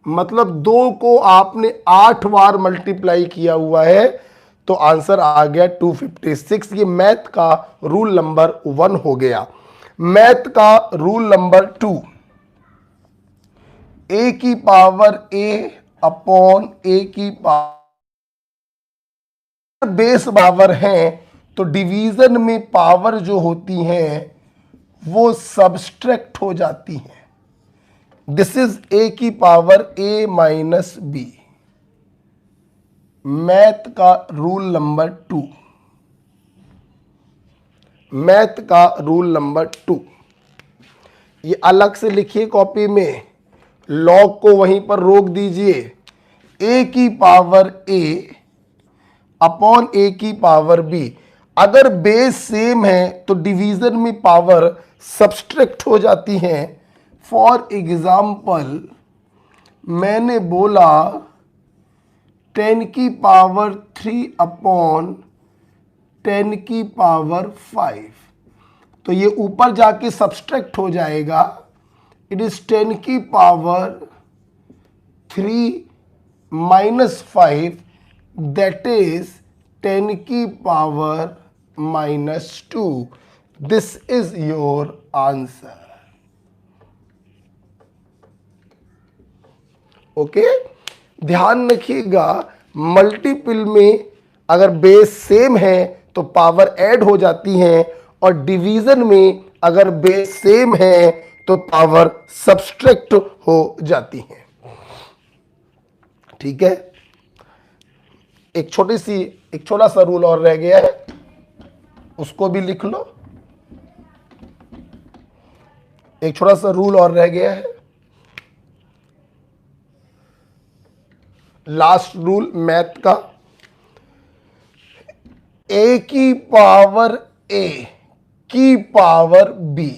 मतलब 2 को आपने 8 बार मल्टीप्लाई किया हुआ है तो आंसर आ गया 256। ये मैथ का रूल नंबर 1 हो गया। मैथ का रूल नंबर 2, a की पावर a अपॉन a की पावर बेस बराबर है तो डिवीजन में पावर जो होती हैं वो सब्सट्रैक्ट हो जाती हैं। दिस इज a की power a minus b। Math का रूल नंबर 2, मैथ का रूल नंबर 2, ये अलग से लिखिए कॉपी में, लॉग को वहीं पर रोक दीजिए। a की पावर a अपॉन a की पावर b। अगर बेस सेम है तो डिवीजन में पावर सब्सट्रैक्ट हो जाती हैं। फॉर एग्जाम्पल मैंने बोला 10 की पावर 3 अपॉन 10 की पावर 5, तो ये ऊपर जाके सब्सट्रैक्ट हो जाएगा। इट इज 10 की पावर 3 माइनस 5, दैट इज 10 की power minus 2। This is your answer. Okay, ध्यान रखिएगा, मल्टीपल में अगर बेस सेम है तो पावर ऐड हो जाती है और डिवीजन में अगर बेस सेम है तो पावर सब्सट्रैक्ट हो जाती है। ठीक है, एक छोटा सा रूल और रह गया है, उसको भी लिख लो। एक छोटा सा रूल और रह गया है, लास्ट रूल मैथ का। a की पावर a की पावर b,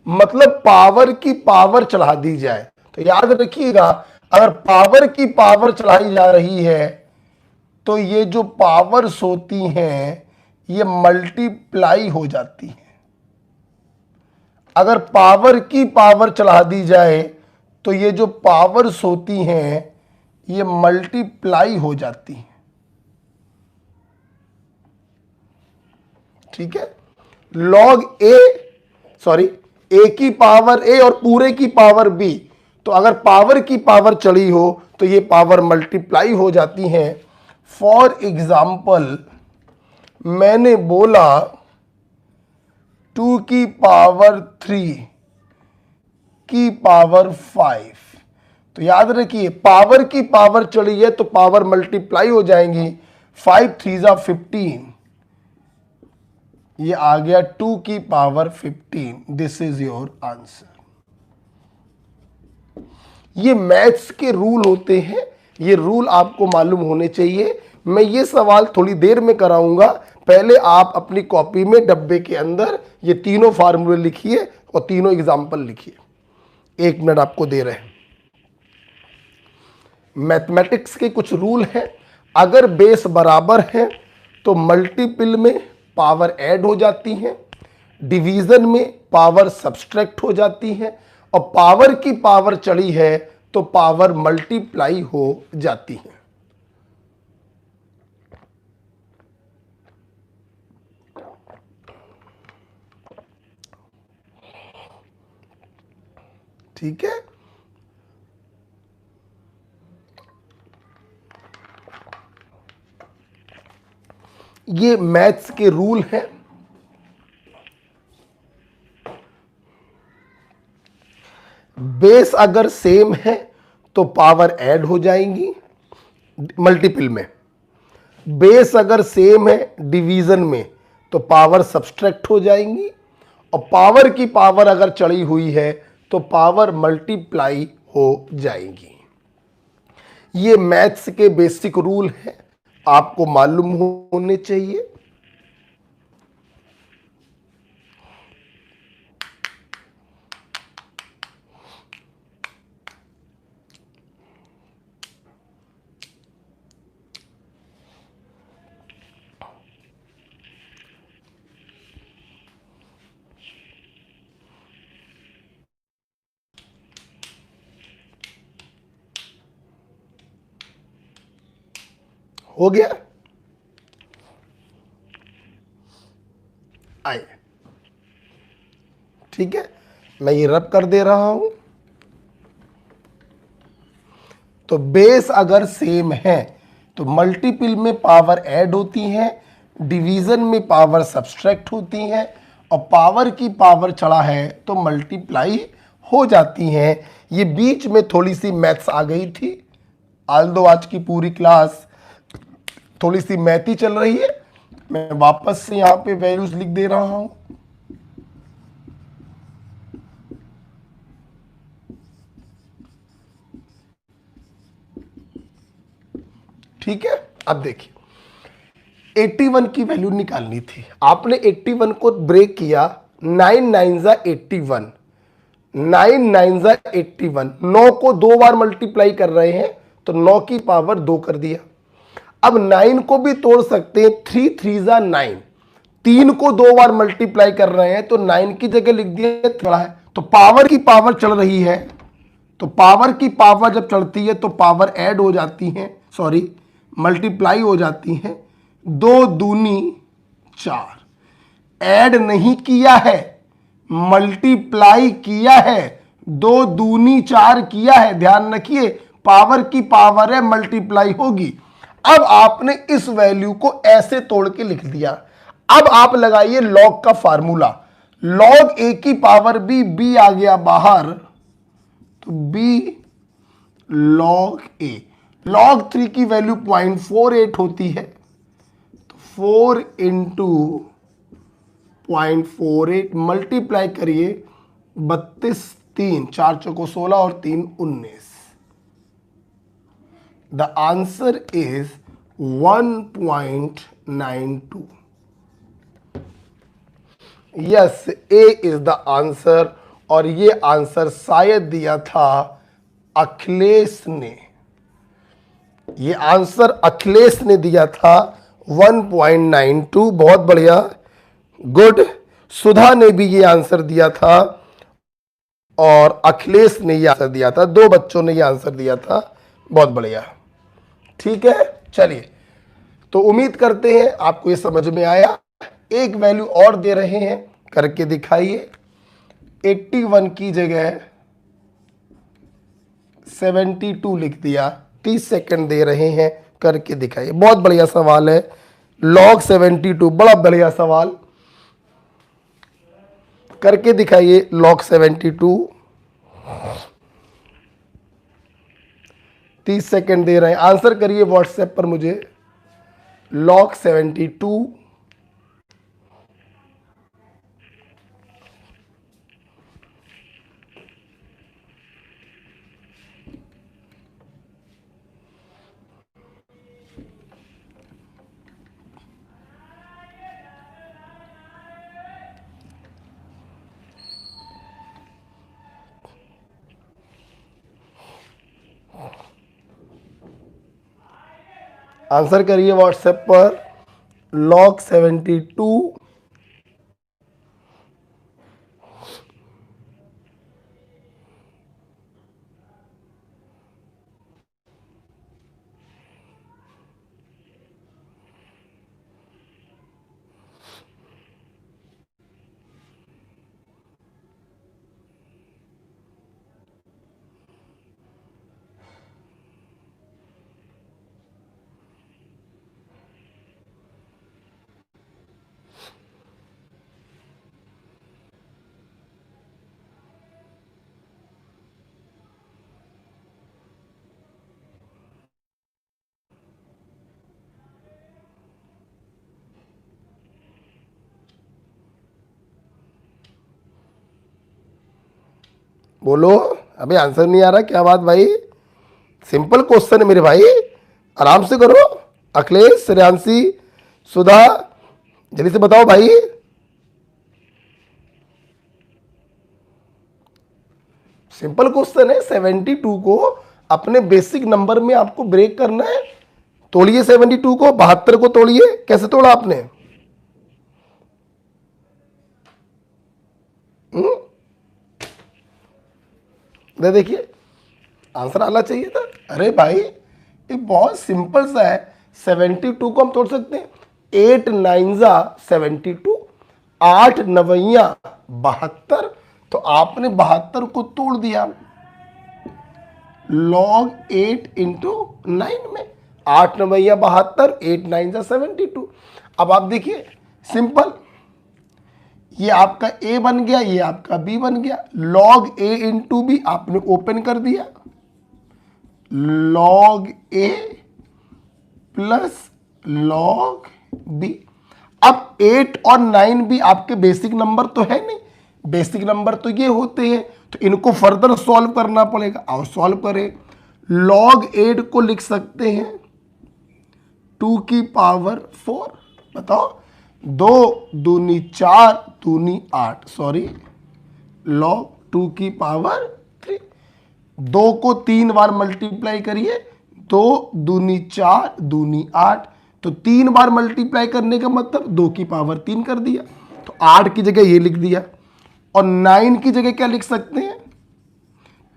मतलब पावर की पावर चढ़ा दी जाए। तो याद रखिएगा, अगर पावर की पावर चढ़ाई जा रही है तो ये जो पावर्स होती हैं ये मल्टीप्लाई हो जाती हैं। अगर पावर की पावर चढ़ा दी जाए तो ये जो पावर्स होती हैं ये मल्टीप्लाई हो जाती हैं। ठीक है, log a, सॉरी, a की पावर a और पूरे की पावर b, तो अगर पावर की पावर चढ़ी हो तो ये पावर मल्टीप्लाई हो जाती हैं। फॉर एग्जाम्पल मैंने बोला 2 की पावर 3 की पावर 5, तो याद रखिए पावर की पावर चढ़ी है तो पावर मल्टीप्लाई हो जाएंगी। 5 3 जा 15, ये आ गया 2 की power 15। This is your answer. ये मैथ्स के रूल होते हैं, ये रूल आपको मालूम होने चाहिए। मैं ये सवाल थोड़ी देर में कराऊंगा, पहले आप अपनी कॉपी में डब्बे के अंदर ये तीनों फार्मूले लिखिए और तीनों एग्जाम्पल लिखिए। 1 मिनट आपको दे रहे हैं। मैथमेटिक्स के कुछ रूल हैं। अगर बेस बराबर है तो मल्टीपल में पावर ऐड हो जाती है, डिवीजन में पावर सब्सट्रैक्ट हो जाती है, और पावर की पावर चढ़ी है तो पावर मल्टीप्लाई हो जाती है। ठीक है, ये मैथ्स के रूल हैं। बेस अगर सेम है तो पावर ऐड हो जाएंगी मल्टीपल में, बेस अगर सेम है डिवीजन में तो पावर सब्सट्रैक्ट हो जाएंगी, और पावर की पावर अगर चढ़ी हुई है तो पावर मल्टीप्लाई हो जाएंगी। ये मैथ्स के बेसिक रूल हैं, आपको मालूम होने चाहिए। हो गया, आइए, ठीक है, मैं ये रब कर दे रहा हूं। तो बेस अगर सेम है तो मल्टीपल में पावर ऐड होती है, डिवीजन में पावर सब्सट्रैक्ट होती है, और पावर की पावर चढ़ा है तो मल्टीप्लाई हो जाती हैं। ये बीच में थोड़ी सी मैथ्स आ गई थी, आल्दो आज की पूरी क्लास थोड़ी सी मैथ ही चल रही है, मैं वापस से यहां पे वैल्यूज लिख दे रहा हूं। ठीक है, अब देखिए 81 की वैल्यू निकालनी थी, आपने 81 को ब्रेक किया, 9 9 जा 81, 9 9 जा 81, 9 को 2 बार मल्टीप्लाई कर रहे हैं तो 9 की पावर 2 कर दिया। अब 9 को भी तोड़ सकते हैं, 3 3 जा 9, 3 को 2 बार मल्टीप्लाई कर रहे हैं तो 9 की जगह लिख दिया थोड़ा है, तो पावर की पावर चढ़ रही है, तो पावर की पावर जब चढ़ती है तो पावर ऐड हो जाती है, सॉरी मल्टीप्लाई हो जाती है। 2 दूनी 4, ऐड नहीं किया है, मल्टीप्लाई किया है, 2 दूनी 4 किया है। ध्यान रखिए पावर की पावर है, मल्टीप्लाई होगी। अब आपने इस वैल्यू को ऐसे तोड़ के लिख दिया। अब आप लगाइए लॉग का फार्मूला, लॉग ए की पावर बी आ गया बाहर, तो बी लॉग ए, लॉग 3 की वैल्यू 0.48 होती है, तो 4 इंटू 0.48 मल्टीप्लाई करिए 32, 3 4 चौको 16 और 3 19। The answer is 1.92। Yes, A is the answer, और ये आंसर शायद दिया था अखिलेश ने, ये आंसर अखिलेश ने दिया था 1.92। बहुत बढ़िया, गुड। सुधा ने भी ये आंसर दिया था और अखिलेश ने ये आंसर दिया था, 2 बच्चों ने ये आंसर दिया था। बहुत बढ़िया, ठीक है। चलिए, तो उम्मीद करते हैं आपको ये समझ में आया। एक वैल्यू और दे रहे हैं, करके दिखाइए। 81 की जगह 72 लिख दिया, 30 सेकंड दे रहे हैं, करके दिखाइए। बहुत बढ़िया सवाल है, log 72, बड़ा बढ़िया सवाल, करके दिखाइए। log 72, 30 सेकंड दे रहे हैं, आंसर करिए व्हाट्सएप पर मुझे। log 72, आंसर करिए व्हाट्सएप पर। log 72, बोलो। अबे आंसर नहीं आ रहा, क्या बात भाई? सिंपल क्वेश्चन है मेरे भाई, आराम से करो। अखिलेश, श्रेयांशी, सुधा, जल्दी से बताओ भाई। सिंपल क्वेश्चन है, 72 को अपने बेसिक नंबर में आपको ब्रेक करना है। तोड़िए 72 को, 72 को तोड़िए। कैसे तोड़ा आपने? देखिए, आंसर आना चाहिए था। अरे भाई ये बहुत सिंपल सा है। 72 को हम तोड़ सकते हैं, 8 9 72, 8 9 72, तो आपने 72 को तोड़ दिया log 8 इंटू 9 में। 8 9 72, 8 9 72। अब आप देखिए, सिंपल, ये आपका a बन गया, ये आपका b बन गया। log a इंटू बी आपने ओपन कर दिया, log a plus log b। अब 8 और 9 भी आपके बेसिक नंबर तो है नहीं, बेसिक नंबर तो ये होते हैं, तो इनको फर्दर सॉल्व करना पड़ेगा। और सॉल्व करें, log 8 को लिख सकते हैं 2 की पावर 4। बताओ, 2 दूनी 4 दूनी 8, सॉरी, log 2 की पावर 3। 2 को 3 बार मल्टीप्लाई करिए, 2 दूनी 4 दूनी 8, तो 3 बार मल्टीप्लाई करने का मतलब 2 की पावर 3 कर दिया, तो 8 की जगह ये लिख दिया। और 9 की जगह क्या लिख सकते हैं?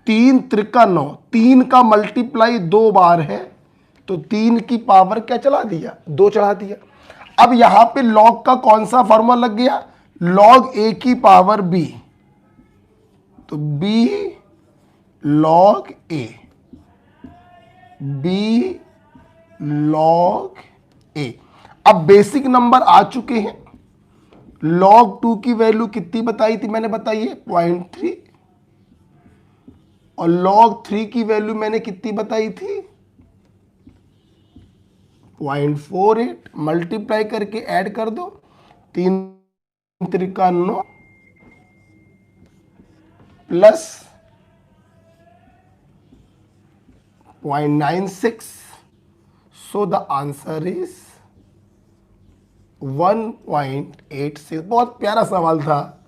3 त्रिका 9, 3 का मल्टीप्लाई 2 बार है, तो 3 की पावर क्या चढ़ा दिया? 2 चढ़ा दिया। अब यहां पे log का कौन सा फॉर्मूला लग गया? log a की पावर b, तो b log a, b log a। अब बेसिक नंबर आ चुके हैं। log 2 की वैल्यू कितनी बताई थी मैंने? बताइए 0.3। और log 3 की वैल्यू मैंने कितनी बताई थी? 0.48। मल्टीप्लाई करके ऐड कर दो, 3 Trika 9 plus 0.96, so the answer is 1.86। बहुत प्यारा सवाल था,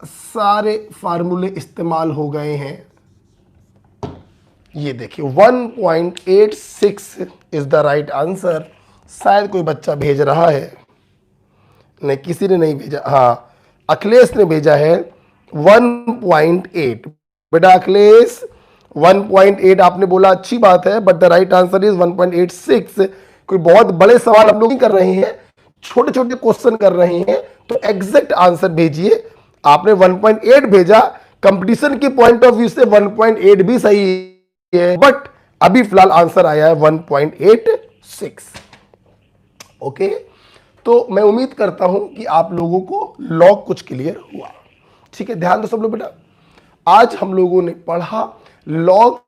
सारे फार्मूले इस्तेमाल हो गए हैं। ये देखिए 1.86 इज द राइट आंसर। शायद कोई बच्चा भेज रहा है, नहीं किसी ने नहीं भेजा, हाँ अखिलेश ने भेजा है 1.8। बेटा अखिलेश 1.8 आपने बोला, अच्छी बात है, but the right answer is 1.86। कोई बहुत बड़े सवाल हम लोग नहीं कर रहे हैं, छोटे छोटे क्वेश्चन कर रहे हैं तो एग्जैक्ट आंसर भेजिए। आपने 1.8 भेजा, कंपटीशन के पॉइंट ऑफ व्यू से 1.8 भी सही है, बट अभी फिलहाल आंसर आया है 1.86। ओके, तो मैं उम्मीद करता हूं कि आप लोगों को लॉग कुछ क्लियर हुआ। ठीक है, ध्यान दो सब लोग बेटा। आज हम लोगों ने पढ़ा लॉग।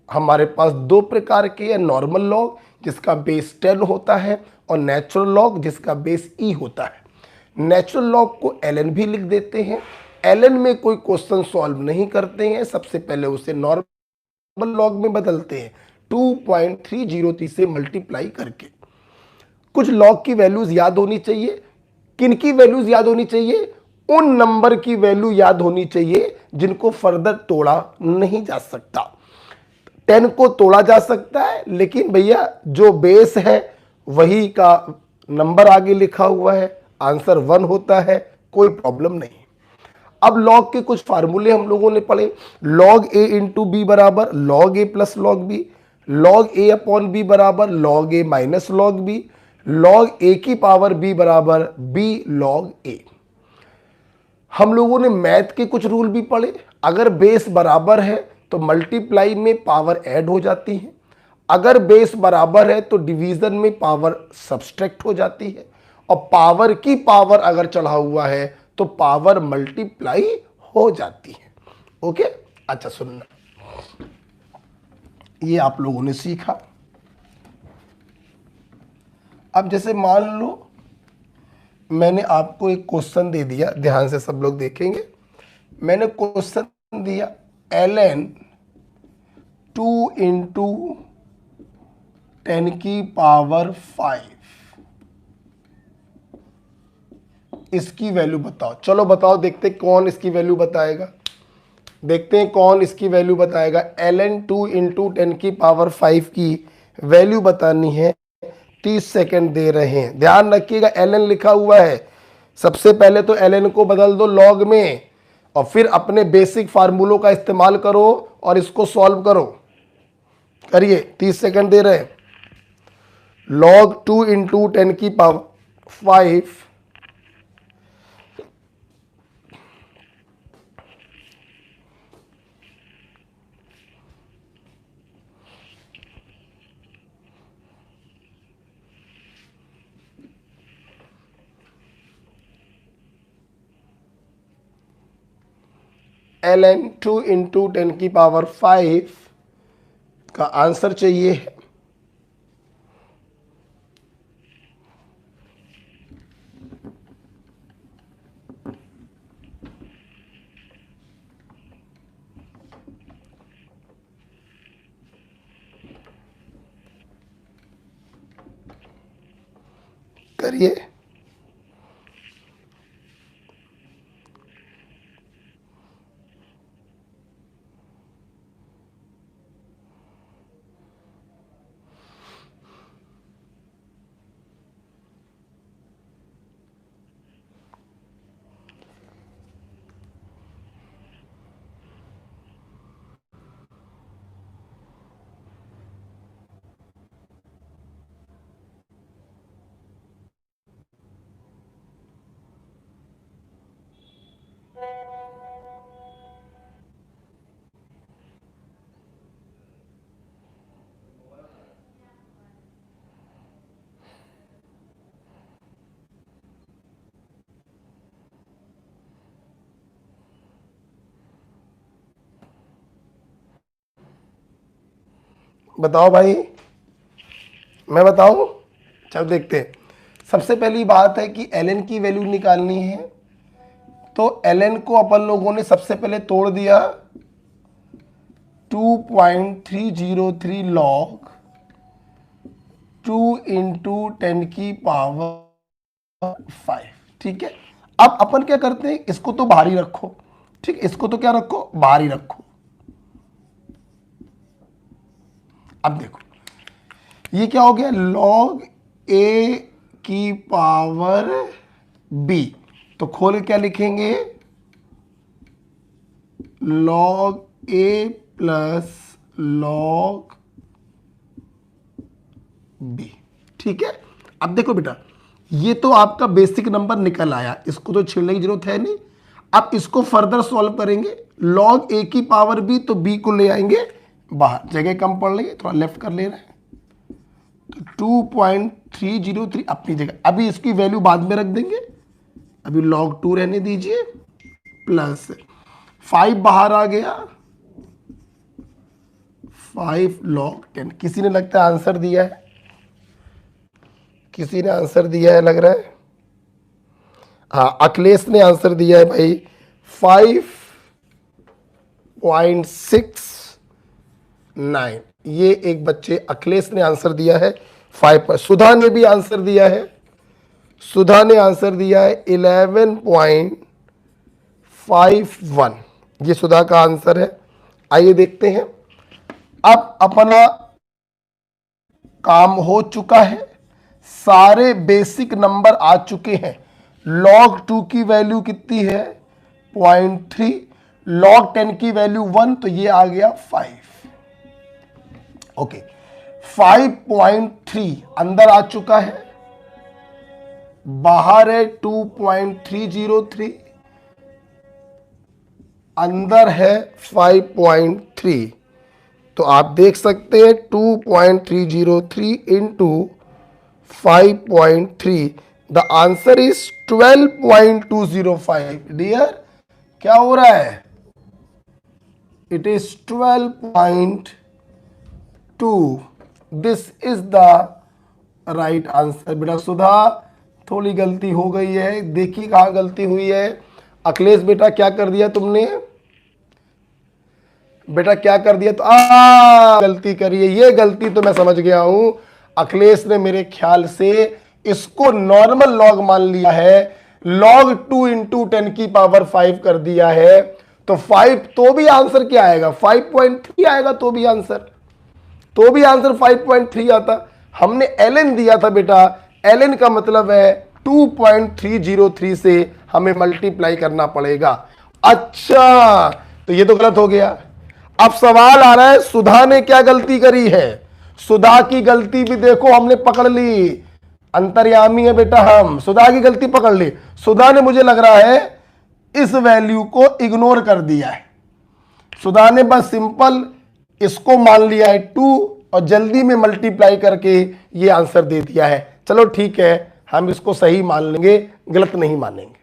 हमारे पास दो प्रकार के हैं, नॉर्मल लॉग जिसका बेस 10 होता है और नेचुरल लॉग जिसका बेस ई होता है। नेचुरल लॉग को एलएन भी लिख देते हैं। एलएन में कोई क्वेश्चन सॉल्व नहीं करते हैं, सबसे पहले उसे नॉर्मल लॉग में बदलते हैं 2.303 से मल्टीप्लाई करके। कुछ लॉग की वैल्यूज याद होनी चाहिए। किन की वैल्यूज याद होनी चाहिए? उन नंबर की वैल्यू याद होनी चाहिए जिनको फर्दर तोड़ा नहीं जा सकता। 10 को तोड़ा जा सकता है, लेकिन भैया जो बेस है वही का नंबर आगे लिखा हुआ है, आंसर 1 होता है, कोई प्रॉब्लम नहीं। अब लॉग के कुछ फार्मूले हम लोगों ने पढ़े। लॉग ए इंटू बी बराबर log a plus log B, log A upon B बराबर लॉग ए माइनस लॉग बी, लॉग ए की पावर बी बराबर बी लॉग ए। हम लोगों ने मैथ के कुछ रूल भी पढ़े। अगर बेस बराबर है तो मल्टीप्लाई में पावर ऐड हो जाती है, अगर बेस बराबर है तो डिवीजन में पावर सब्सट्रैक्ट हो जाती है, और पावर की पावर अगर चढ़ा हुआ है तो पावर मल्टीप्लाई हो जाती है। ओके, अच्छा सुनना, ये आप लोगों ने सीखा। अब जैसे मान लो मैंने आपको एक क्वेश्चन दे दिया, ध्यान से सब लोग देखेंगे। मैंने क्वेश्चन दिया ln 2 इंटू 10 की पावर 5, इसकी वैल्यू बताओ। चलो बताओ, देखते कौन इसकी वैल्यू बताएगा। देखते हैं कौन इसकी वैल्यू बताएगा। ln 2 इंटू 10 की पावर 5 की वैल्यू बतानी है। 30 सेकंड दे रहे हैं। ध्यान रखिएगा ln लिखा हुआ है, सबसे पहले तो ln को बदल दो लॉग में और फिर अपने बेसिक फार्मूलों का इस्तेमाल करो और इसको सॉल्व करो। करिए, 30 सेकंड दे रहे हैं। log 2 इंटू 10 की पावर 5 ln 2 इंटू 10 की पावर 5 का आंसर चाहिए। करिए, बताओ भाई, मैं बताऊं? चल देखते हैं। सबसे पहली बात है कि ln की वैल्यू निकालनी है, तो ln को अपन लोगों ने सबसे पहले तोड़ दिया 2.303 लॉग 2 इंटू 10 की पावर 5। ठीक है, अब अपन क्या करते हैं, इसको तो बाहर ही रखो। ठीक है, इसको तो क्या रखो, बाहर ही रखो। अब देखो ये क्या हो गया, log a की पावर b, तो खोल के क्या लिखेंगे, log a plus log b। ठीक है, अब देखो बेटा ये तो आपका बेसिक नंबर निकल आया, इसको तो छेड़ने की जरूरत है नहीं। अब इसको फर्दर सॉल्व करेंगे, log a की पावर b, तो b को ले आएंगे बाहर, जगह कम पड़ रही है, थोड़ा लेफ्ट कर ले रहे हैं, तो 2.303 अपनी जगह। अभी इसकी वैल्यू बाद में रख देंगे, अभी log 2 रहने दीजिए, प्लस 5 बाहर आ गया, 5 log 10। किसी ने लगता है आंसर दिया है, किसी ने आंसर दिया है लग रहा है, हाँ अखिलेश ने आंसर दिया है भाई, 5.69। ये एक बच्चे अखिलेश ने आंसर दिया है 5 पर। सुधा ने भी आंसर दिया है, सुधा ने आंसर दिया है 11.51। ये सुधा का आंसर है। आइए देखते हैं, अब अपना काम हो चुका है, सारे बेसिक नंबर आ चुके हैं। log 2 की वैल्यू कितनी है 0.3, log 10 की वैल्यू 1, तो ये आ गया 5। ओके 5.3 अंदर आ चुका है, बाहर है 2.303, अंदर है 5.3। तो आप देख सकते हैं 2.303 into 5.3, the answer is 12.205। Dear क्या हो रहा है, it is 12.2। This is the right answer. बेटा सुधा थोड़ी गलती हो गई है, देखिए कहां गलती हुई है। अखिलेश बेटा क्या कर दिया तुमने, बेटा क्या कर दिया, तो गलती करिए, ये गलती तो मैं समझ गया हूं। अखिलेश ने मेरे ख्याल से इसको नॉर्मल लॉग मान लिया है, log 2 इंटू 10 की पावर 5 कर दिया है, तो 5 तो भी आंसर क्या आएगा 5.3 आएगा, तो भी आंसर 5.3 आता। हमने ln दिया था बेटा, ln का मतलब है 2.303 से हमें मल्टीप्लाई करना पड़ेगा। अच्छा तो ये तो गलत हो गया। अब सवाल आ रहा है सुधा ने क्या गलती करी है, सुधा की गलती भी देखो हमने पकड़ ली, अंतर्यामी है बेटा हम, सुधा की गलती पकड़ ली। सुधा ने मुझे लग रहा है इस वैल्यू को इग्नोर कर दिया है, सुधा ने बस सिंपल इसको मान लिया है 2 और जल्दी में मल्टीप्लाई करके ये आंसर दे दिया है। चलो ठीक है, हम इसको सही मान लेंगे, गलत नहीं मानेंगे,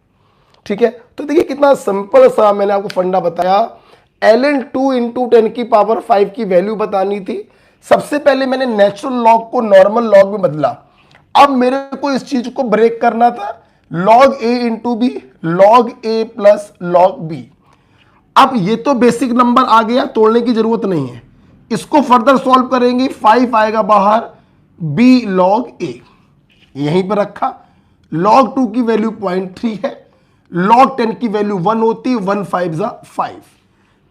ठीक है। तो देखिए कितना सिंपल सा मैंने आपको फंडा बताया। ln 2 इंटू 10 की पावर 5 की वैल्यू बतानी थी। सबसे पहले मैंने नेचुरल लॉग को नॉर्मल लॉग में बदला। अब मेरे को इस चीज को ब्रेक करना था, log a into b, log a plus log b। अब ये तो बेसिक नंबर आ गया, तोड़ने की जरूरत नहीं है, इसको फर्दर सॉल्व करेंगे, 5 आएगा बाहर, b log a यहीं पर रखा, log 2 की वैल्यू 0.3 है, log 10 की वैल्यू 1 होती, 1 5 जा 5,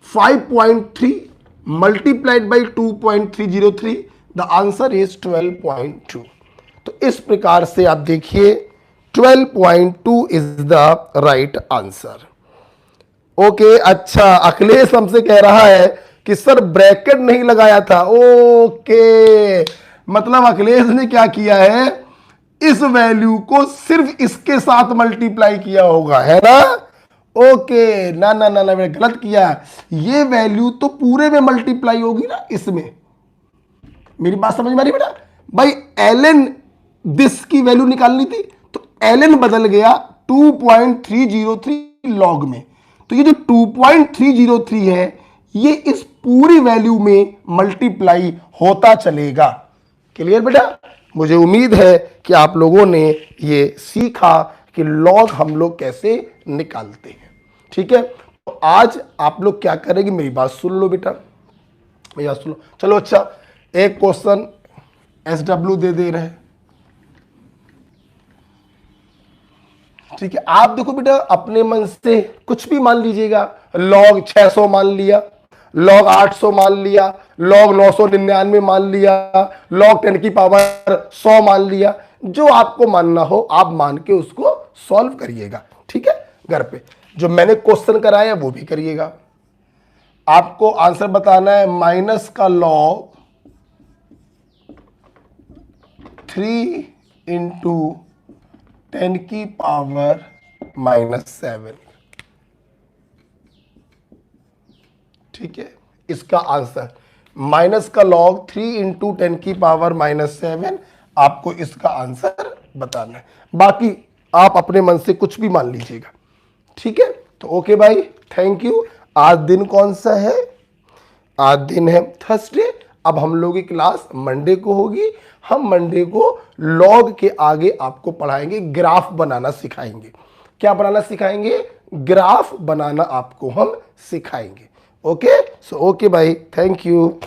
5.3 multiplied by 2.303, the answer is 12.2। तो इस प्रकार से आप देखिए 12.2 is the right answer. Okay अच्छा, अखिलेश हमसे कह रहा है कि सर ब्रैकेट नहीं लगाया था। ओके मतलब अखिलेश ने क्या किया है, इस वैल्यू को सिर्फ इसके साथ मल्टीप्लाई किया होगा, है ना। ओके ना ना ना ना गलत किया, ये वैल्यू तो पूरे में मल्टीप्लाई होगी ना इसमें। मेरी बात समझ में आ रही बेटा, भाई ln दिस की वैल्यू निकालनी थी, तो ln बदल गया 2.303 लॉग में, तो ये जो 2.303 है ये इस पूरी वैल्यू में मल्टीप्लाई होता चलेगा। क्लियर बेटा, मुझे उम्मीद है कि आप लोगों ने ये सीखा कि लॉग हम लोग कैसे निकालते हैं, ठीक है। तो आज आप लोग क्या करेंगे, मेरी बात सुन लो बेटा, मेरी बात सुन लो। चलो अच्छा, एक क्वेश्चन SW दे रहे हैं, ठीक है। आप देखो बेटा अपने मन से कुछ भी मान लीजिएगा, log 600 मान लिया, log 800 मान लिया, log 999 मान लिया, log 10 की पावर 100 मान लिया, जो आपको मानना हो आप मान के उसको सॉल्व करिएगा, ठीक है। घर पे जो मैंने क्वेश्चन कराया वो भी करिएगा। आपको आंसर बताना है माइनस का log 3 इंटू 10⁻⁻7। ठीक है, इसका आंसर माइनस का लॉग 3 इंटू 10⁻⁻7, आपको इसका आंसर बताना है। बाकी आप अपने मन से कुछ भी मान लीजिएगा। ठीक है, तो ओके भाई, थैंक यू। आज दिन कौन सा है? आज दिन है थर्सडे। अब हम लोग की क्लास मंडे को होगी। हम मंडे को लॉग के आगे आपको पढ़ाएंगे, ग्राफ बनाना सिखाएंगे। क्या बनाना सिखाएंगे? ग्राफ बनाना आपको हम सिखाएंगे। ओके, सो ओके भाई, थैंक यू।